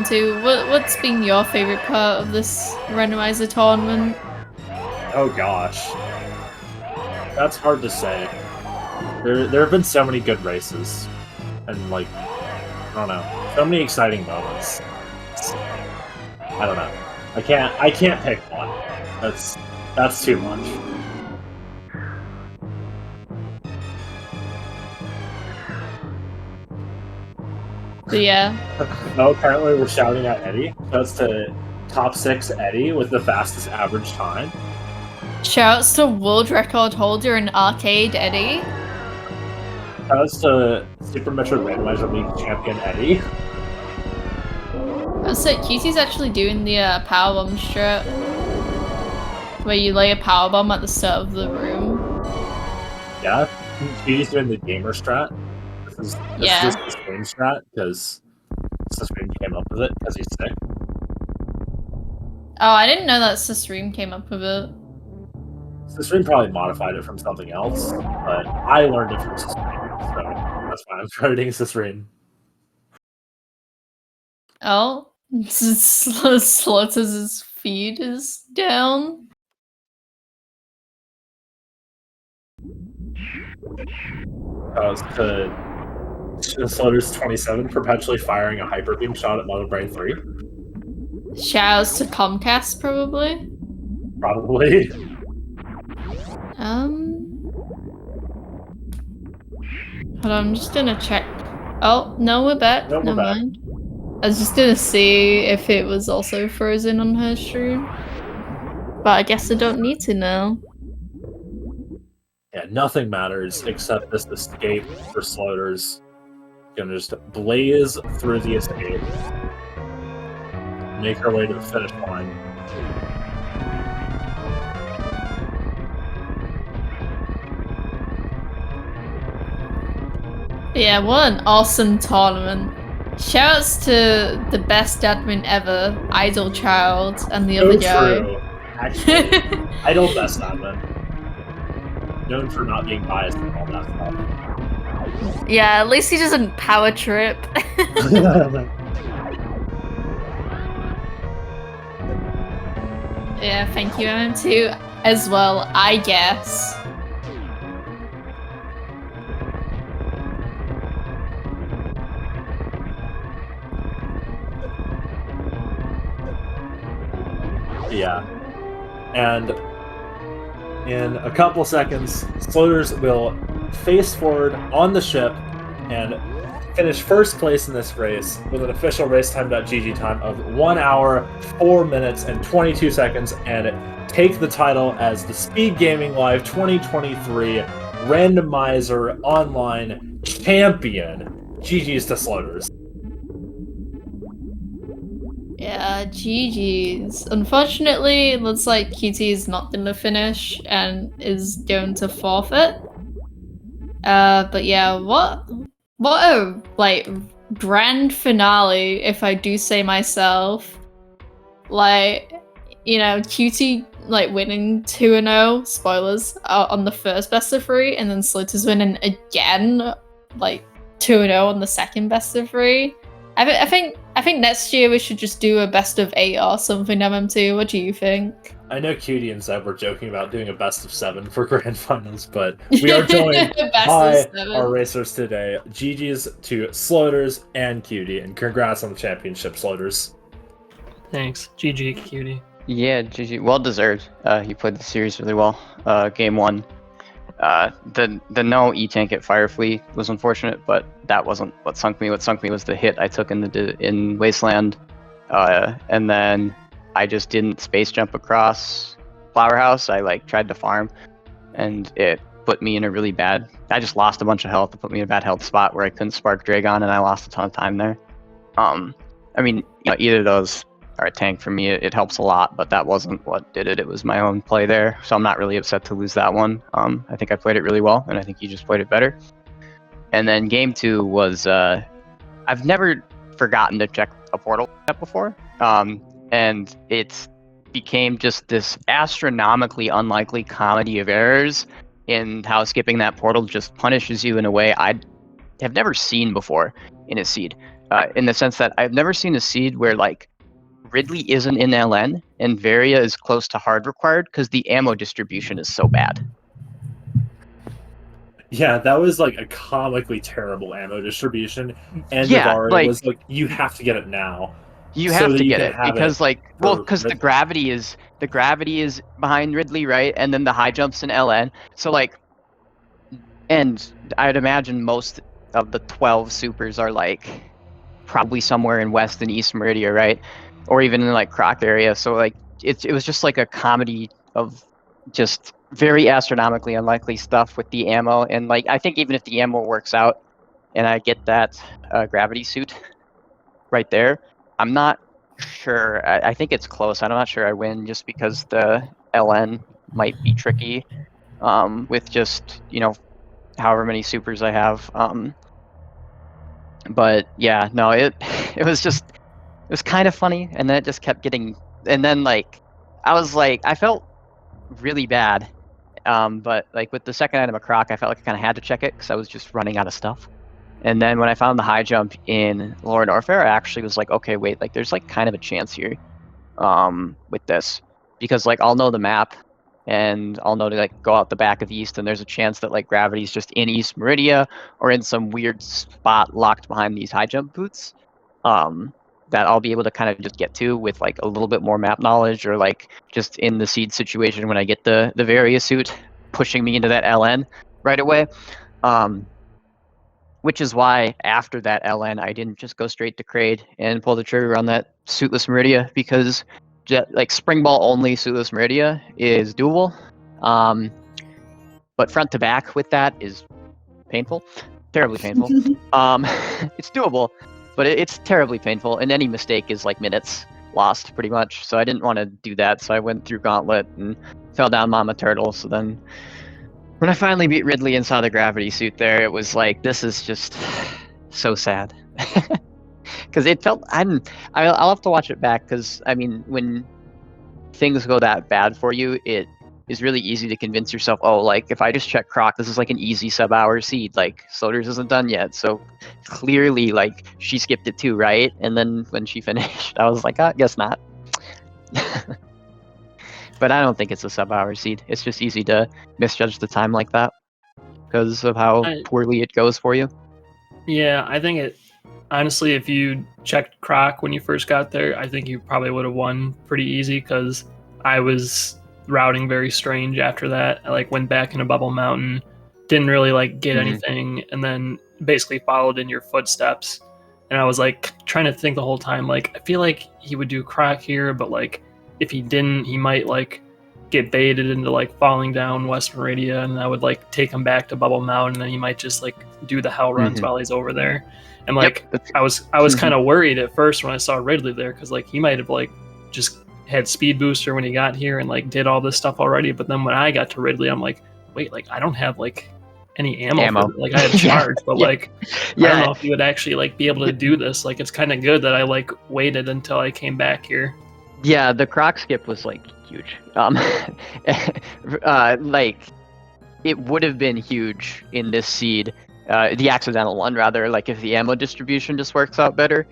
So, what's been your favorite part of this randomizer tournament? Oh gosh. That's hard to say. There have been so many good races. And like, I don't know. So many exciting moments. I don't know. I can't pick one. That's too much. So yeah. Oh, apparently we're shouting at Eddie. That's to top 6 Eddie with the fastest average time. Shoutouts to world record holder in arcade Eddie. Shoutouts to Super Metroid Randomizer League champion Eddie. That's it. QT's actually doing the powerbomb strat, where you lay a powerbomb at the start of the room. Yeah, QT's doing the gamer strat. This is the stream strat, because the stream came up with it, because he's sick. Oh, I didn't know that Stream came up with it. The stream probably modified it from something else, but I learned it from Stream, so that's why I'm crediting Stream. Oh, Sloaters' feed is down. To Sloaters27 perpetually firing a hyper beam shot at Mother Brain 3. Shoutouts to Comcast, probably. Probably. Hold on, I'm just gonna check. Oh, no, we're back. No, we're Never back. mind. I was just gonna see if it was also frozen on her stream. But I guess I don't need to now. Yeah, nothing matters except this escape for Sloaters. Gonna just blaze through the escape. Make our way to the finish line. Yeah, what an awesome tournament. Shoutouts to the best admin ever, Idle Child, and the other guy. True. Actually, idle best admin. Known for not being biased and all that stuff. Yeah, at least he doesn't power trip. Yeah, thank you, MM2, as well, I guess. Yeah. And in a couple seconds, Sloaters will face forward on the ship and finish first place in this race with an official racetime.gg time of 1 hour, 4 minutes, and 22 seconds, and take the title as the Speedgaming Live 2023 Randomizer Online Champion. GG's to Sloaters. Yeah, GG's. Unfortunately, it looks like QT is not gonna finish and is going to forfeit. But yeah, what a, like, grand finale, if I do say myself. Like, you know, QT, like, winning 2-0, spoilers, on the first best of 3, and then Sloaters winning again, like, 2-0 on the second best of 3. I think next year we should just do a best of 8 or something, MM2. What do you think? I know Cutie and Zeb were joking about doing a best of 7 for grand finals, but we are joined by our racers today. GG's to Sloaters and Cutie, and congrats on the championship, Sloaters. Thanks. GG, Cutie. Yeah, GG. Well deserved. He played the series really well. Game 1. The no E-tank at Firefleet was unfortunate, but that wasn't what sunk me. What sunk me was the hit I took in Wasteland, and then I just didn't space jump across Flower House. I like tried to farm, and it put me in a really bad. I just lost a bunch of health. It put me in a bad health spot where I couldn't spark Dragon, and I lost a ton of time there. I mean, you know, either of those are a tank for me. It helps a lot, but that wasn't what did it. It was my own play there, so I'm not really upset to lose that one. I think I played it really well, and I think you just played it better. And then game 2 was I've never forgotten to check a portal before, and it became just this astronomically unlikely comedy of errors in how skipping that portal just punishes you in a way I have never seen before in a seed. In the sense that I've never seen a seed where like Ridley isn't in LN and Varia is close to hard required because the ammo distribution is so bad. Yeah, that was like a comically terrible ammo distribution, and Yeah, Navarro like, was like, "You have to get it now." You so have that to you get can it have because it like, well, for because the Ridley. gravity is behind Ridley, right? And then the high jumps in LN. So like, and I'd imagine most of the 12 supers are like probably somewhere in West and East Meridia, right? Or even in like Croc area. So like, it was just like a comedy of just very astronomically unlikely stuff with the ammo. And like, I think even if the ammo works out and I get that gravity suit right there, I'm not sure. I think it's close. I'm not sure I win just because the LN might be tricky with just, you know, however many supers I have. But yeah, no, it was kind of funny, and then it just kept getting, and then like I felt really bad, but like with the second item of Croc, I felt like I kind of had to check it because I was just running out of stuff. And then when I found the high jump in Lord Orfair, I actually was like, okay, wait, like there's like kind of a chance here with this, because like I'll know the map and I'll know to like go out the back of East, and there's a chance that like gravity's just in East Meridia or in some weird spot locked behind these high jump boots that I'll be able to kind of just get to with like a little bit more map knowledge, or like just in the seed situation when I get the Varia suit pushing me into that LN right away. Which is why after that LN, I didn't just go straight to Kraid and pull the trigger on that Suitless Meridia, because like Spring Ball only Suitless Meridia is doable. But front to back with that is painful, terribly painful. It's doable, but it's terribly painful, and any mistake is like minutes lost pretty much. So I didn't want to do that, so I went through Gauntlet and fell down Mama Turtle. So then when I finally beat Ridley and saw the gravity suit there, it was like, this is just so sad. Because it felt, I'll have to watch it back, because, I mean, when things go that bad for you, it is really easy to convince yourself, oh, like, if I just check Croc, this is like an easy sub-hour seed, like, Sloaters isn't done yet, so clearly, like, she skipped it too, right? And then when she finished, I was like, guess not. But I don't think it's a sub-hour seed. It's just easy to misjudge the time like that because of how poorly it goes for you. Yeah, I think it. Honestly, if you checked Croc when you first got there, I think you probably would have won pretty easy because I was routing very strange after that. I like went back into Bubble Mountain, didn't really like get anything, and then basically followed in your footsteps. And I was like trying to think the whole time, like I feel like he would do Croc here, but like if he didn't, he might like get baited into like falling down West Meridia, and I would like take him back to Bubble Mountain, and then he might just like do the hell runs while he's over there. And like I was kind of worried at first when I saw Ridley there, because like he might have like just had speed booster when he got here and like did all this stuff already. But then when I got to Ridley, I'm like, wait, like I don't have like any ammo. Like I had charge, but like I don't know if you would actually like be able to do this. Like it's kind of good that I like waited until I came back here. Yeah, the Croc skip was like huge. Like it would have been huge in this seed. The accidental one, rather, like if the ammo distribution just works out better.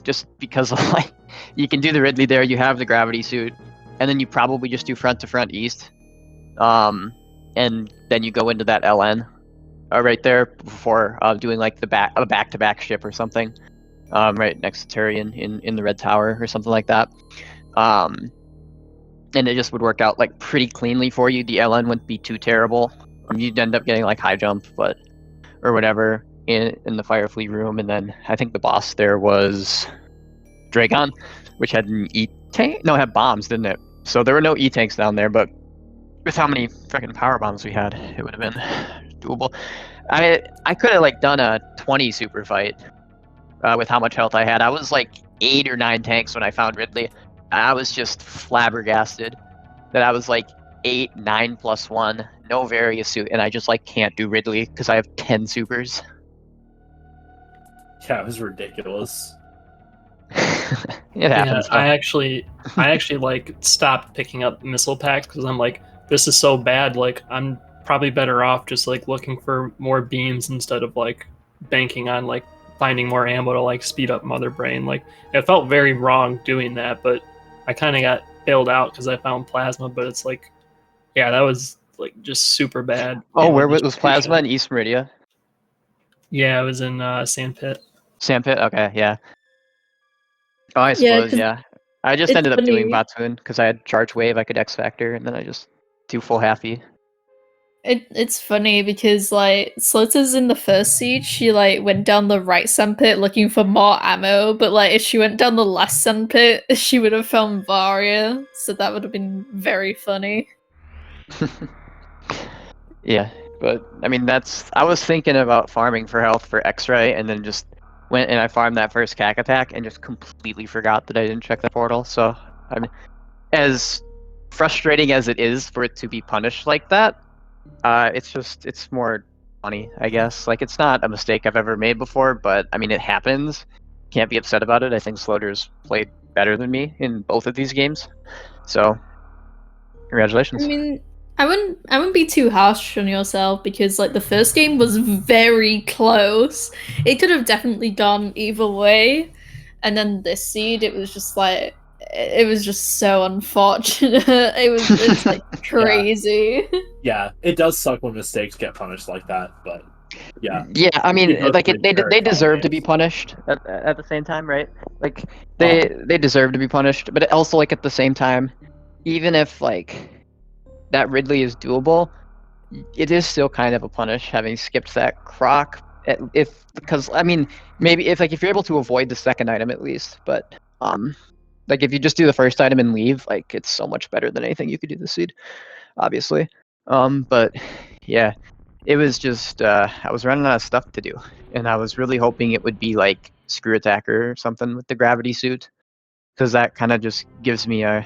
Just because of like you can do the Ridley there, you have the gravity suit, and then you probably just do front to front east. And then you go into that LN right there before doing like a back to back ship or something. Right next to Turian in the Red Tower or something like that. And it just would work out like pretty cleanly for you. The LN wouldn't be too terrible. You'd end up getting like high jump, or whatever in the Firefleet room. And then I think the boss there was Dragon, which had an E-tank. No, it had bombs, didn't it? So there were no E-tanks down there, but with how many freaking power bombs we had, it would have been doable. I could have like done a 20 super fight with how much health I had. I was like 8 or 9 tanks when I found Ridley. I was just flabbergasted that I was like 8, 9 plus 1, no various suit, and I just like can't do Ridley because I have 10 supers. Yeah, it was ridiculous. It happens. Yeah, I actually like stopped picking up missile packs because I'm like, this is so bad. Like I'm probably better off just like looking for more beams instead of like banking on like finding more ammo to like speed up Mother Brain. Like it felt very wrong doing that, but I kind of got bailed out because I found plasma. But it's like, yeah, that was like just super bad. Oh, where was plasma in East Meridia? Yeah, it was in Sandpit. Sandpit? Okay, yeah. Oh, I suppose, yeah. I just ended up doing Batsun because I had Charge Wave, I could X Factor, and then I just do full halfy. It's funny because like Sloaters in the first siege, she like went down the right sandpit looking for more ammo, but like if she went down the left sandpit, she would have found Varia, so that would have been very funny. Yeah, but I mean I was thinking about farming for health for X-ray, and then just went and I farmed that first cack attack and just completely forgot that I didn't check the portal. So I mean, as frustrating as it is for it to be punished like that, it's more funny, I guess. Like it's not a mistake I've ever made before, but I mean it happens. Can't be upset about it. I think Sloaters played better than me in both of these games, so congratulations. I mean, I wouldn't be too harsh on yourself because like the first game was very close. It could have definitely gone either way, and then this seed, it was just like it was just so unfortunate. It's like crazy. Yeah, it does suck when mistakes get punished like that, but yeah. Yeah, I mean, like they deserve to be punished at the same time, right? Like they deserve to be punished, but also like at the same time, even if like that Ridley is doable, it is still kind of a punish having skipped that Croc. Because I mean, maybe if you're able to avoid the second item at least, but like if you just do the first item and leave, like it's so much better than anything you could do this seed, obviously. But yeah, it was just I was running out of stuff to do, and I was really hoping it would be like Screw Attacker or something with the gravity suit, because that kind of just gives me a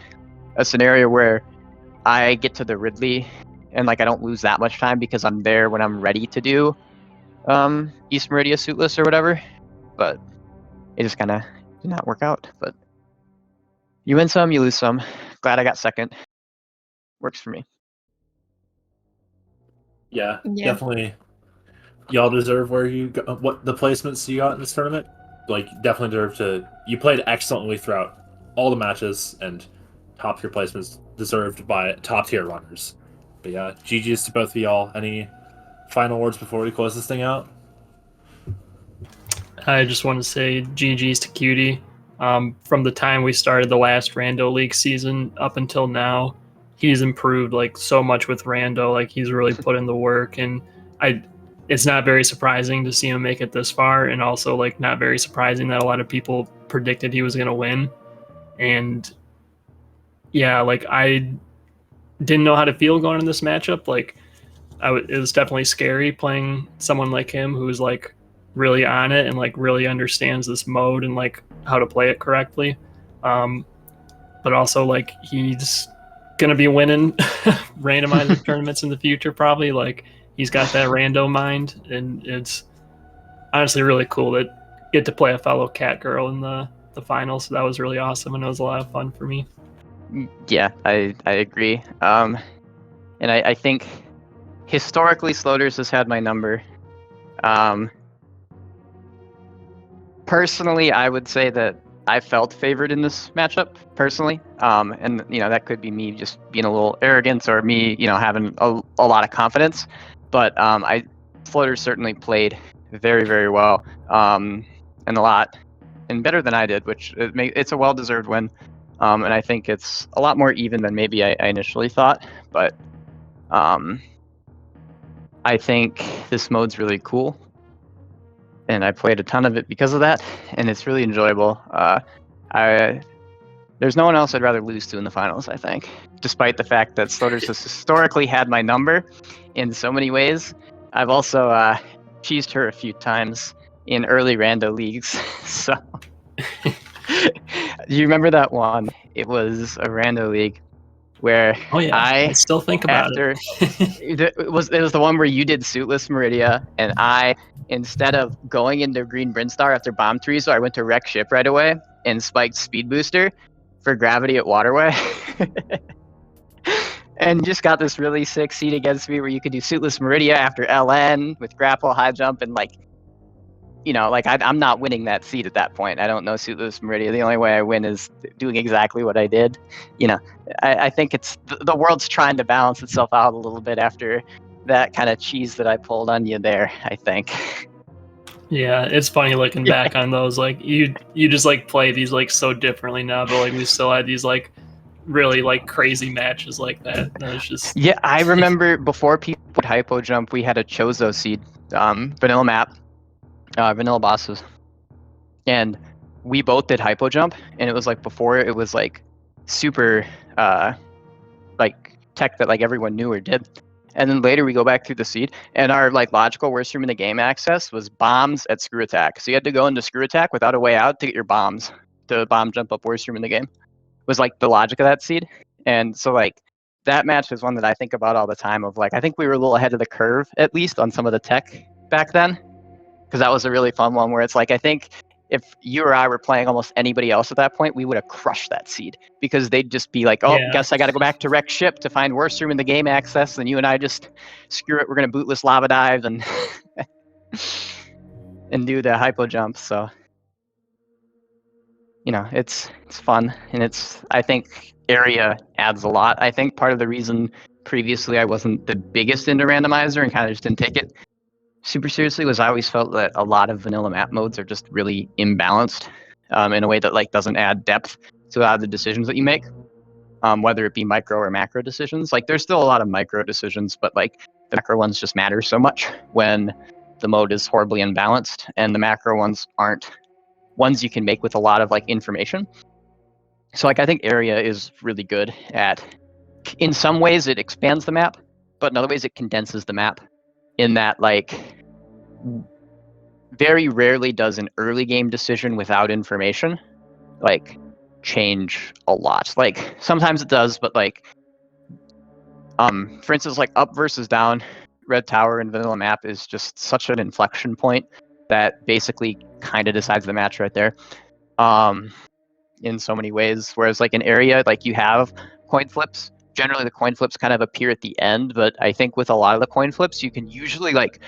scenario where I get to the Ridley and like I don't lose that much time because I'm there when I'm ready to do East Meridia suitless or whatever. But it just kind of did not work out. But you win some, you lose some. Glad I got second. Works for me. Yeah, Yeah. definitely. Y'all deserve where you got, what the placements you got in this tournament. Like, definitely deserve to. You played excellently throughout all the matches, and top tier placements deserved by top tier runners. But yeah, GG's to both of y'all. Any final words before we close this thing out? I just want to say GG's to Cutie. From the time we started the last Rando League season up until now, he's improved like so much with Rando. Like he's really put in the work, and it's not very surprising to see him make it this far, and also like not very surprising that a lot of people predicted he was going to win. And yeah, like I didn't know how to feel going in this matchup. Like it was definitely scary playing someone like him who's like really on it and like really understands this mode and like how to play it correctly. But also like he's gonna be winning randomizer tournaments in the future probably. Like he's got that rando mind, and it's honestly really cool to get to play a fellow cat girl in the finals. So that was really awesome, and it was a lot of fun for me. Yeah, I agree. And I think historically Sloaters has had my number. Personally, I would say that I felt favored in this matchup, personally. And, you know, that could be me just being a little arrogant or me, you know, having a lot of confidence. But Sloaters certainly played very, very well, and a lot, and better than I did, which it's a well-deserved win. And I think it's a lot more even than maybe I initially thought. But I think this mode's really cool, and I played a ton of it because of that, and it's really enjoyable. There's no one else I'd rather lose to in the finals, I think, despite the fact that Sloaters has historically had my number in so many ways. I've also cheesed her a few times in early rando leagues. So, do you remember that one? It was a rando league where Oh yeah, I still think about it. It was the one where you did suitless Meridia, and I, instead of going into Green Brinstar after Bomb Trees, so I went to Wreck Ship right away and spiked Speed Booster for Gravity at Waterway. And just got this really sick seed against me where you could do suitless Meridia after LN with grapple, high jump, and like, you know, like I'm not winning that seed at that point. I don't know suitless Meridia. The only way I win is doing exactly what I did. You know, I think it's the world's trying to balance itself out a little bit after that kind of cheese that I pulled on you there, I think. Yeah, it's funny looking back on those. Like you just like play these like so differently now, but like we still had these like really like crazy matches like that. And it's just I remember before people would hypo jump, we had a Chozo seed, vanilla map, vanilla bosses, and we both did hypo jump, and it was like before it was like super like tech that like everyone knew or did. And then later we go back through the seed, and our like logical worst room in the game access was bombs at screw attack. So you had to go into screw attack without a way out to get your bombs to bomb jump up worst room in the game. Was like the logic of that seed. And so like that match is one that I think about all the time of like, I think we were a little ahead of the curve, at least on some of the tech back then. Because that was a really fun one where it's like, I think if you or I were playing almost anybody else at that point, we would have crushed that seed because they'd just be like, oh, guess I got to go back to Wreck Ship to find worst room in the game access. And you and I just, screw it, we're going to bootless lava dive and and do the hypo jump. So, you know, it's fun, and I think area adds a lot. I think part of the reason previously I wasn't the biggest into randomizer and kind of just didn't take it super seriously was I always felt that a lot of vanilla map modes are just really imbalanced in a way that like doesn't add depth to a lot of the decisions that you make, whether it be micro or macro decisions. Like there's still a lot of micro decisions, but like the macro ones just matter so much when the mode is horribly imbalanced, and the macro ones aren't ones you can make with a lot of like information. So like I think area is really good at, in some ways it expands the map, but in other ways it condenses the map, in that like very rarely does an early game decision without information like change a lot. Like sometimes it does, but like For instance, like up versus down, red tower and vanilla map is just such an inflection point that basically kind of decides the match right there. In so many ways. Whereas like an area, like you have coin flips. Generally, the coin flips kind of appear at the end, but I think with a lot of the coin flips, you can usually like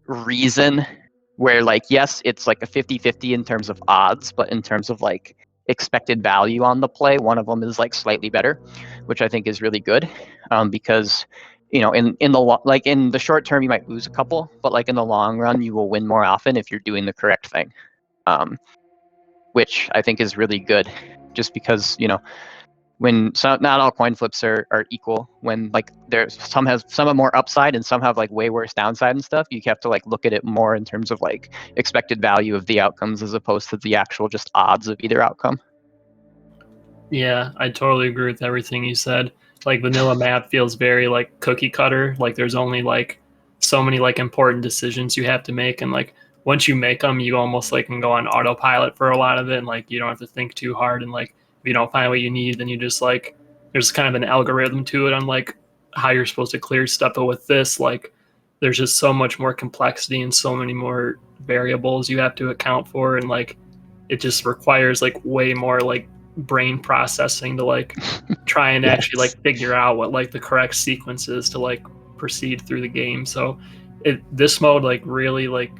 reason where like yes, it's like a 50-50 in terms of odds, but in terms of like expected value on the play, one of them is like slightly better, which I think is really good, because in the like in the short term you might lose a couple, but like in the long run you will win more often if you're doing the correct thing, which I think is really good, just because when not all coin flips are equal, when like there's some have more upside and some have like way worse downside and stuff, you have to like look at it more in terms of like expected value of the outcomes as opposed to the actual just odds of either outcome. Yeah, I totally agree with everything you said. Like vanilla map feels very like cookie cutter. Like there's only like so many like important decisions you have to make, and like once you make them, you almost like can go on autopilot for a lot of it, and like you don't have to think too hard. And like if you don't find what you need, then you just like there's kind of an algorithm to it on like how you're supposed to clear stuff. But with this, like there's just so much more complexity and so many more variables you have to account for, and like it just requires like way more like brain processing to like try and Yes. actually like figure out what like the correct sequence is to like proceed through the game. So this mode like really like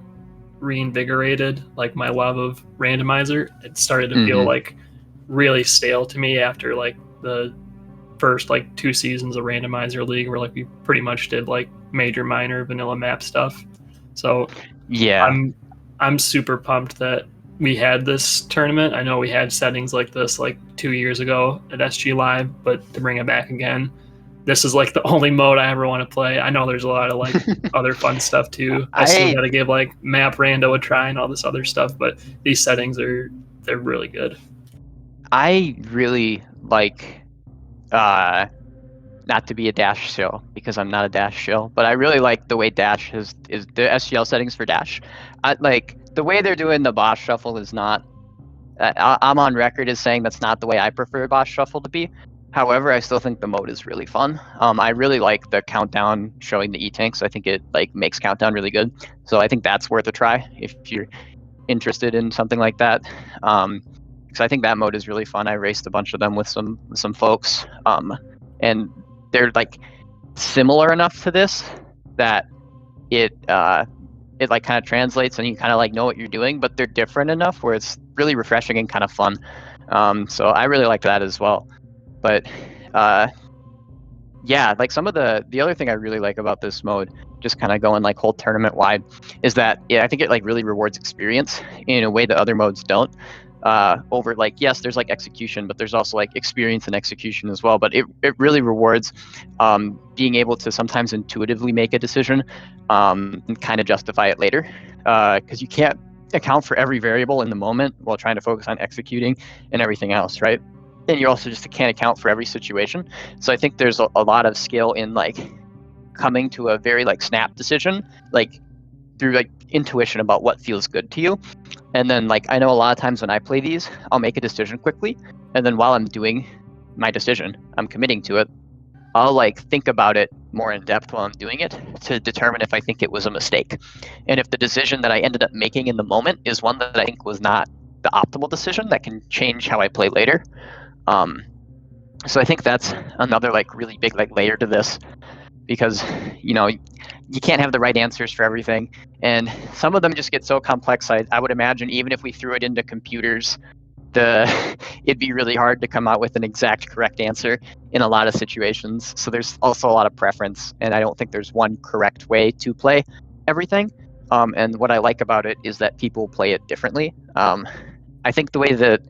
reinvigorated like my love of randomizer. It started to feel like really stale to me after like the first like 2 seasons of Randomizer League, where like we pretty much did like major minor vanilla map stuff. So Yeah. I'm super pumped that we had this tournament. I know we had settings like this like 2 years ago at SGLIVE, but to bring it back again, this is like the only mode I ever want to play. I know there's a lot of like other fun stuff too. I still got to give like map rando a try and all this other stuff, but these settings they're really good. I really like, not to be a Dash shill because I'm not a Dash shill, but I really like the way Dash is the SGL settings for Dash. Like the way they're doing the boss shuffle is not. I'm on record as saying that's not the way I prefer boss shuffle to be. However, I still think the mode is really fun. I really like the countdown showing the E-tanks. I think it like makes countdown really good. So I think that's worth a try if you're interested in something like that. Because I think that mode is really fun. I raced a bunch of them with some folks, and they're like similar enough to this that it like kind of translates and you kind of like know what you're doing, but they're different enough where it's really refreshing and kind of fun. So I really like that as well. But yeah, like some of the other thing I really like about this mode, just kind of going like whole tournament wide, is that I think it like really rewards experience in a way that other modes don't. Over like, yes, there's like execution, but there's also like experience and execution as well. But it really rewards being able to sometimes intuitively make a decision and kind of justify it later, because you can't account for every variable in the moment while trying to focus on executing and everything else, right? And you also just can't account for every situation. So I think there's a lot of skill in like coming to a very like snap decision, like through like intuition about what feels good to you. And then like I know a lot of times when I play these, I'll make a decision quickly, and then while I'm doing my decision, I'm committing to it, I'll like think about it more in depth while I'm doing it to determine if I think it was a mistake. And if the decision that I ended up making in the moment is one that I think was not the optimal decision, that can change how I play later. So I think that's another like really big like layer to this, because you can't have the right answers for everything, and some of them just get so complex. I would imagine even if we threw it into computers, it'd be really hard to come out with an exact correct answer in a lot of situations. So there's also a lot of preference, and I don't think there's one correct way to play everything. And what I like about it is that people play it differently. I think the way that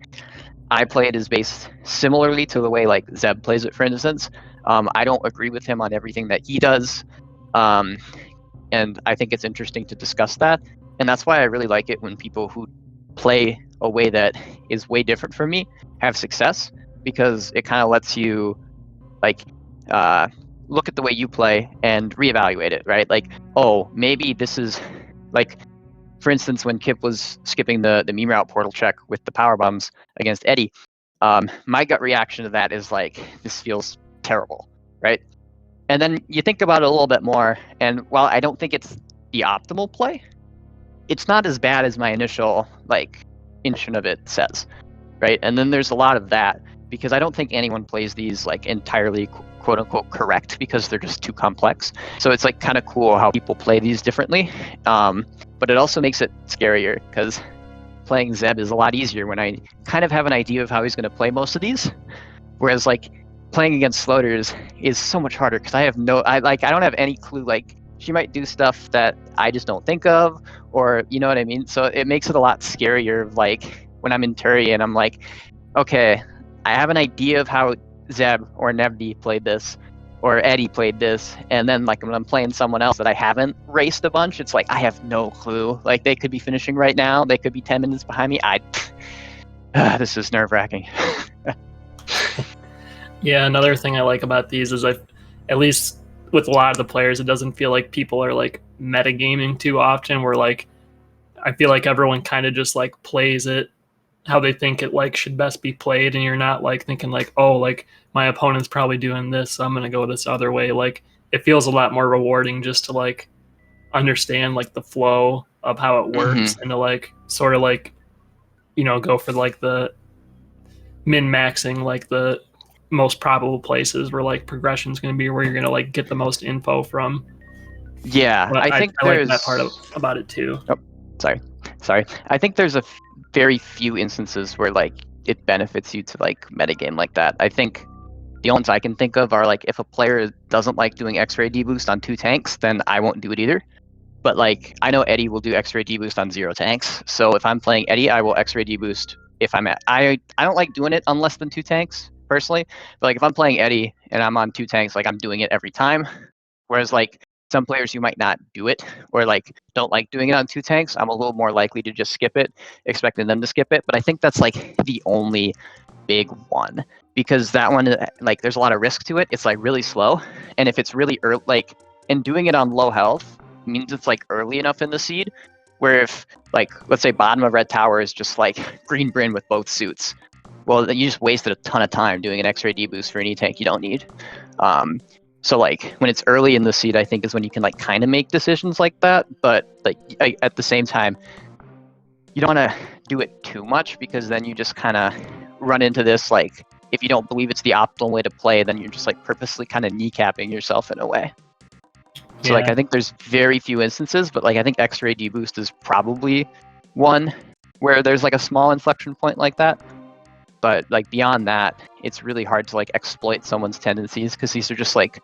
I play it is based similarly to the way like Zeb plays it, for instance. I don't agree with him on everything that he does, and I think it's interesting to discuss that. And that's why I really like it when people who play a way that is way different from me have success, because it kind of lets you like look at the way you play and reevaluate it, right? Like, oh, maybe this is like, for instance, when Kip was skipping the meme route portal check with the power bombs against Eddie, my gut reaction to that is like, this feels terrible, right? And then you think about it a little bit more, and while I don't think it's the optimal play, it's not as bad as my initial like intuition of it says, right? And then there's a lot of that because I don't think anyone plays these like entirely quote unquote correct because they're just too complex. So it's like kind of cool how people play these differently, but it also makes it scarier because playing Zeb is a lot easier when I kind of have an idea of how he's going to play most of these, whereas like playing against Sloaters is so much harder because I don't have any clue. Like she might do stuff that I just don't think of, or you know what I mean. So it makes it a lot scarier. Like when I'm in Turi and I'm like, okay, I have an idea of how Zeb or Nevdi played this, or Eddie played this, and then like when I'm playing someone else that I haven't raced a bunch, it's like I have no clue. Like they could be finishing right now, they could be 10 minutes behind me. This is nerve-wracking. Yeah, another thing I like about these is at least with a lot of the players, it doesn't feel like people are like metagaming too often. Where like I feel like everyone kind of just like plays it how they think it like should best be played, and you're not like thinking like, oh, like my opponent's probably doing this, so I'm gonna go this other way. Like it feels a lot more rewarding just to like understand like the flow of how it works and to like sort of like, you know, go for like the min-maxing like the most probable places where like progression is going to be where you're going to like get the most info from. Yeah, But I think I there's like that part about it too. Oh, sorry. I think there's very few instances where like it benefits you to like metagame like that. I think the only ones I can think of are like if a player doesn't like doing X-ray deboost on 2 tanks, then I won't do it either. But like I know Eddie will do X-ray deboost on 0 tanks. So if I'm playing Eddie, I will X-ray deboost if I'm at. I don't like doing it on less than 2 tanks personally. But like if I'm playing Eddie and I'm on 2 tanks, like I'm doing it every time. Whereas like some players who might not do it or like don't like doing it on 2 tanks, I'm a little more likely to just skip it, expecting them to skip it. But I think that's like the only big one, because that one, like there's a lot of risk to it. It's like really slow, and if it's really early, like, and doing it on low health means it's like early enough in the seed where if like let's say bottom of red tower is just like green Bryn with both suits, well then you just wasted a ton of time doing an X-ray deboost for any tank you don't need. So like when it's early in the seed, I think is when you can like kind of make decisions like that. But like at the same time, you don't want to do it too much, because then you just kind of run into this, like if you don't believe it's the optimal way to play, then you're just like purposely kind of kneecapping yourself in a way. So like I think there's very few instances, but like I think X-ray deboost is probably one where there's like a small inflection point like that. But like beyond that, it's really hard to like exploit someone's tendencies, because these are just like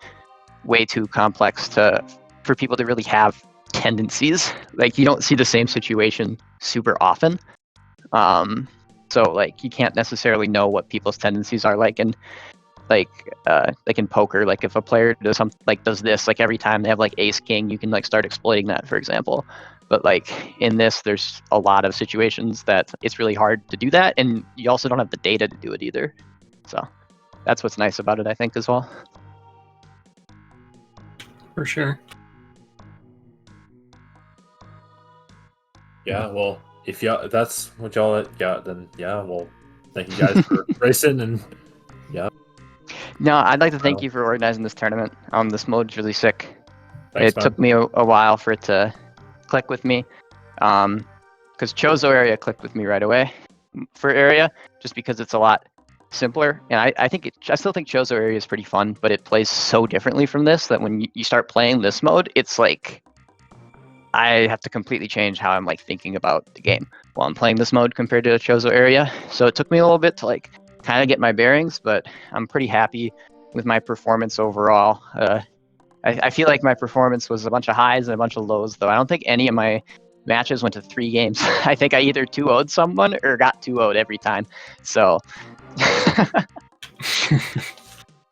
way too complex for people to really have tendencies. Like you don't see the same situation super often. So like you can't necessarily know what people's tendencies are like. And like in poker, like if a player does this, like every time they have like ace king, you can like start exploiting that, for example. But like in this, there's a lot of situations that it's really hard to do that, and you also don't have the data to do it either. So that's what's nice about it, I think, as well. For sure. Yeah, well, if that's what y'all got, then yeah, well, thank you guys for racing, and yeah. No, I'd like to thank you for organizing this tournament. This mode's really sick. Thanks, it took me a while for it to click with me, because Chozo area clicked with me right away for area, just because it's a lot simpler. And I still think Chozo area is pretty fun, but it plays so differently from this that when you start playing this mode, it's like I have to completely change how I'm like thinking about the game while I'm playing this mode compared to Chozo area. So it took me a little bit to like kind of get my bearings, but I'm pretty happy with my performance overall. I feel like my performance was a bunch of highs and a bunch of lows, though. I don't think any of my matches went to 3 games. I think I either 2-0'd someone or got 2-0'd every time. So that's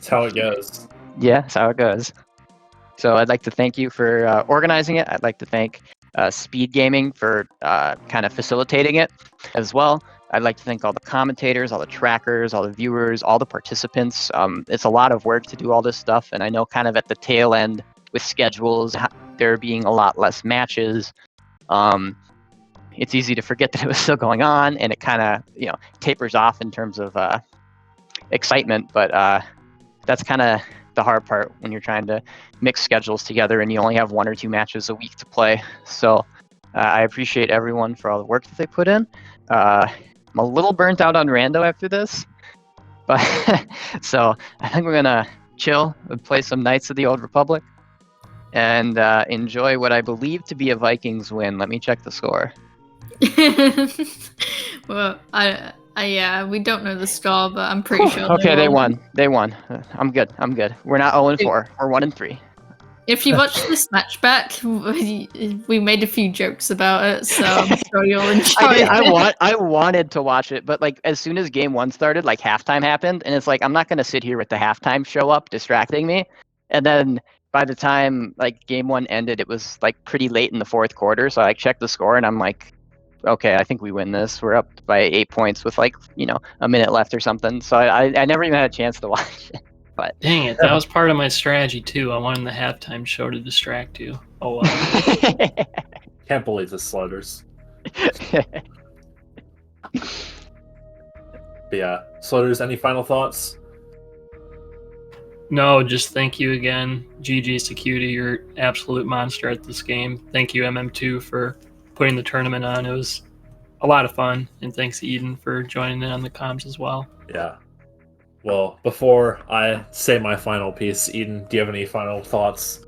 how it goes. Yeah, that's how it goes. So I'd like to thank you for organizing it. I'd like to thank Speedgaming for kind of facilitating it as well. I'd like to thank all the commentators, all the trackers, all the viewers, all the participants. It's a lot of work to do all this stuff, and I know kind of at the tail end with schedules, there being a lot less matches, it's easy to forget that it was still going on, and it kind of tapers off in terms of excitement. But that's kind of the hard part when you're trying to mix schedules together and you only have 1 or 2 matches a week to play. So I appreciate everyone for all the work that they put in. I'm a little burnt out on Rando after this, but so I think we're gonna chill and play some Knights of the Old Republic and enjoy what I believe to be a Vikings win. Let me check the score. Well, yeah, we don't know the score, but I'm pretty sure. Okay, they won. won. I'm good. We're not 0-4. We're 1-3. If you watch this match back, we made a few jokes about it, so I'm sure you'll enjoy it. I wanted to watch it, but like as soon as game 1 started, like halftime happened, and it's like I'm not gonna sit here with the halftime show up distracting me. And then by the time like game 1 ended, it was like pretty late in the 4th quarter. So I checked the score and I'm like, okay, I think we win this. We're up by 8 points with like, a minute left or something. So I never even had a chance to watch it. But dang it, that was part of my strategy too. I wanted the halftime show to distract you. Oh well. Can't believe the Sloaters. But yeah, Sloaters, any final thoughts? No, just thank you again, GG Security. You're absolute monster at this game. Thank you, MM2, for putting the tournament on. It was a lot of fun, and thanks Eden for joining in on the comms as well. Yeah. Well, before I say my final piece, Eden, do you have any final thoughts?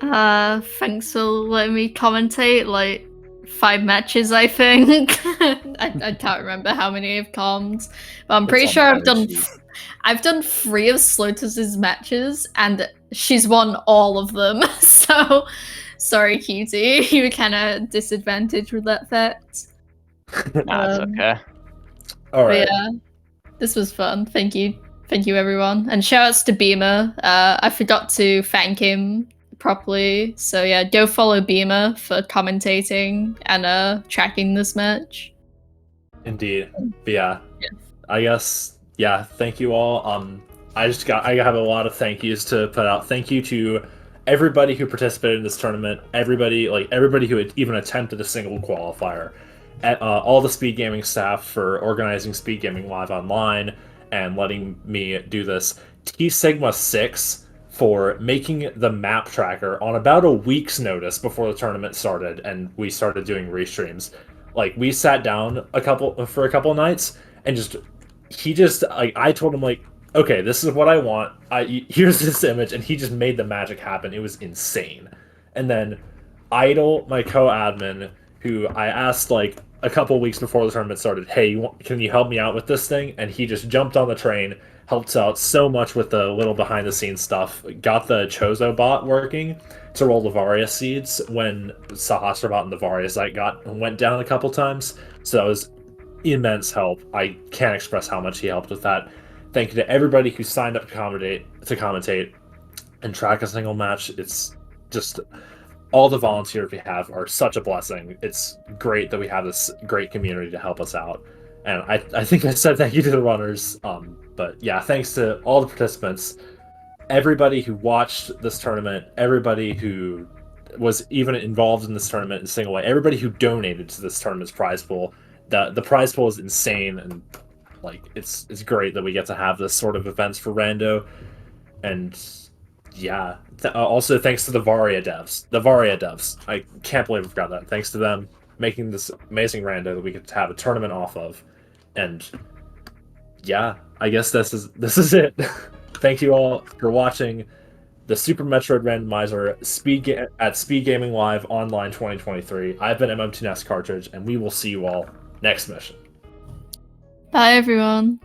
Thanks for letting me commentate, like 5 matches, I think. I can't remember how many I've commed, but I'm pretty sure I've done 3 of Sloaters' matches, and she's won all of them. So, sorry, Cutie, you were kind of disadvantaged with that fact. Nah, it's okay. All right. Yeah, this was fun. Thank you, everyone, and shoutouts to Beamer. I forgot to thank him properly, so yeah, go follow Beamer for commentating and tracking this match. Indeed. But yeah, I guess, yeah, thank you all. I have a lot of thank yous to put out. Thank you to everybody who participated in this tournament, everybody who had even attempted a single qualifier, all the Speedgaming staff for organizing Speedgaming Live online and letting me do this, T Sigma 6 for making the map tracker on about a week's notice before the tournament started and we started doing restreams. Like, we sat down for a couple nights and I told him, like, okay, this is what I want. Here's this image, and he just made the magic happen. It was insane. And then Idle, my co-admin, who I asked like a couple weeks before the tournament started, hey, can you help me out with this thing? And he just jumped on the train, helped out so much with the little behind-the-scenes stuff, got the Chozo bot working to roll the Varia seeds when Sahasrabot and the Varia site went down a couple times. So that was immense help. I can't express how much he helped with that. Thank you to everybody who signed up to commentate and track a single match. It's just all the volunteers we have are such a blessing. It's great that we have this great community to help us out. And I think I said thank you to the runners. But yeah, thanks to all the participants, everybody who watched this tournament, everybody who was even involved in this tournament in a single way, everybody who donated to this tournament's prize pool. The prize pool is insane, and like it's great that we get to have this sort of events for Rando. And yeah, also thanks to the Varia devs. I can't believe I forgot that. Thanks to them making this amazing Rando that we get to have a tournament off of. And yeah, I guess this is it. Thank you all for watching the Super Metroid Randomizer at Speedgaming Live Online 2023. I've been MM2Nest Cartridge, and we will see you all next mission. Bye, everyone.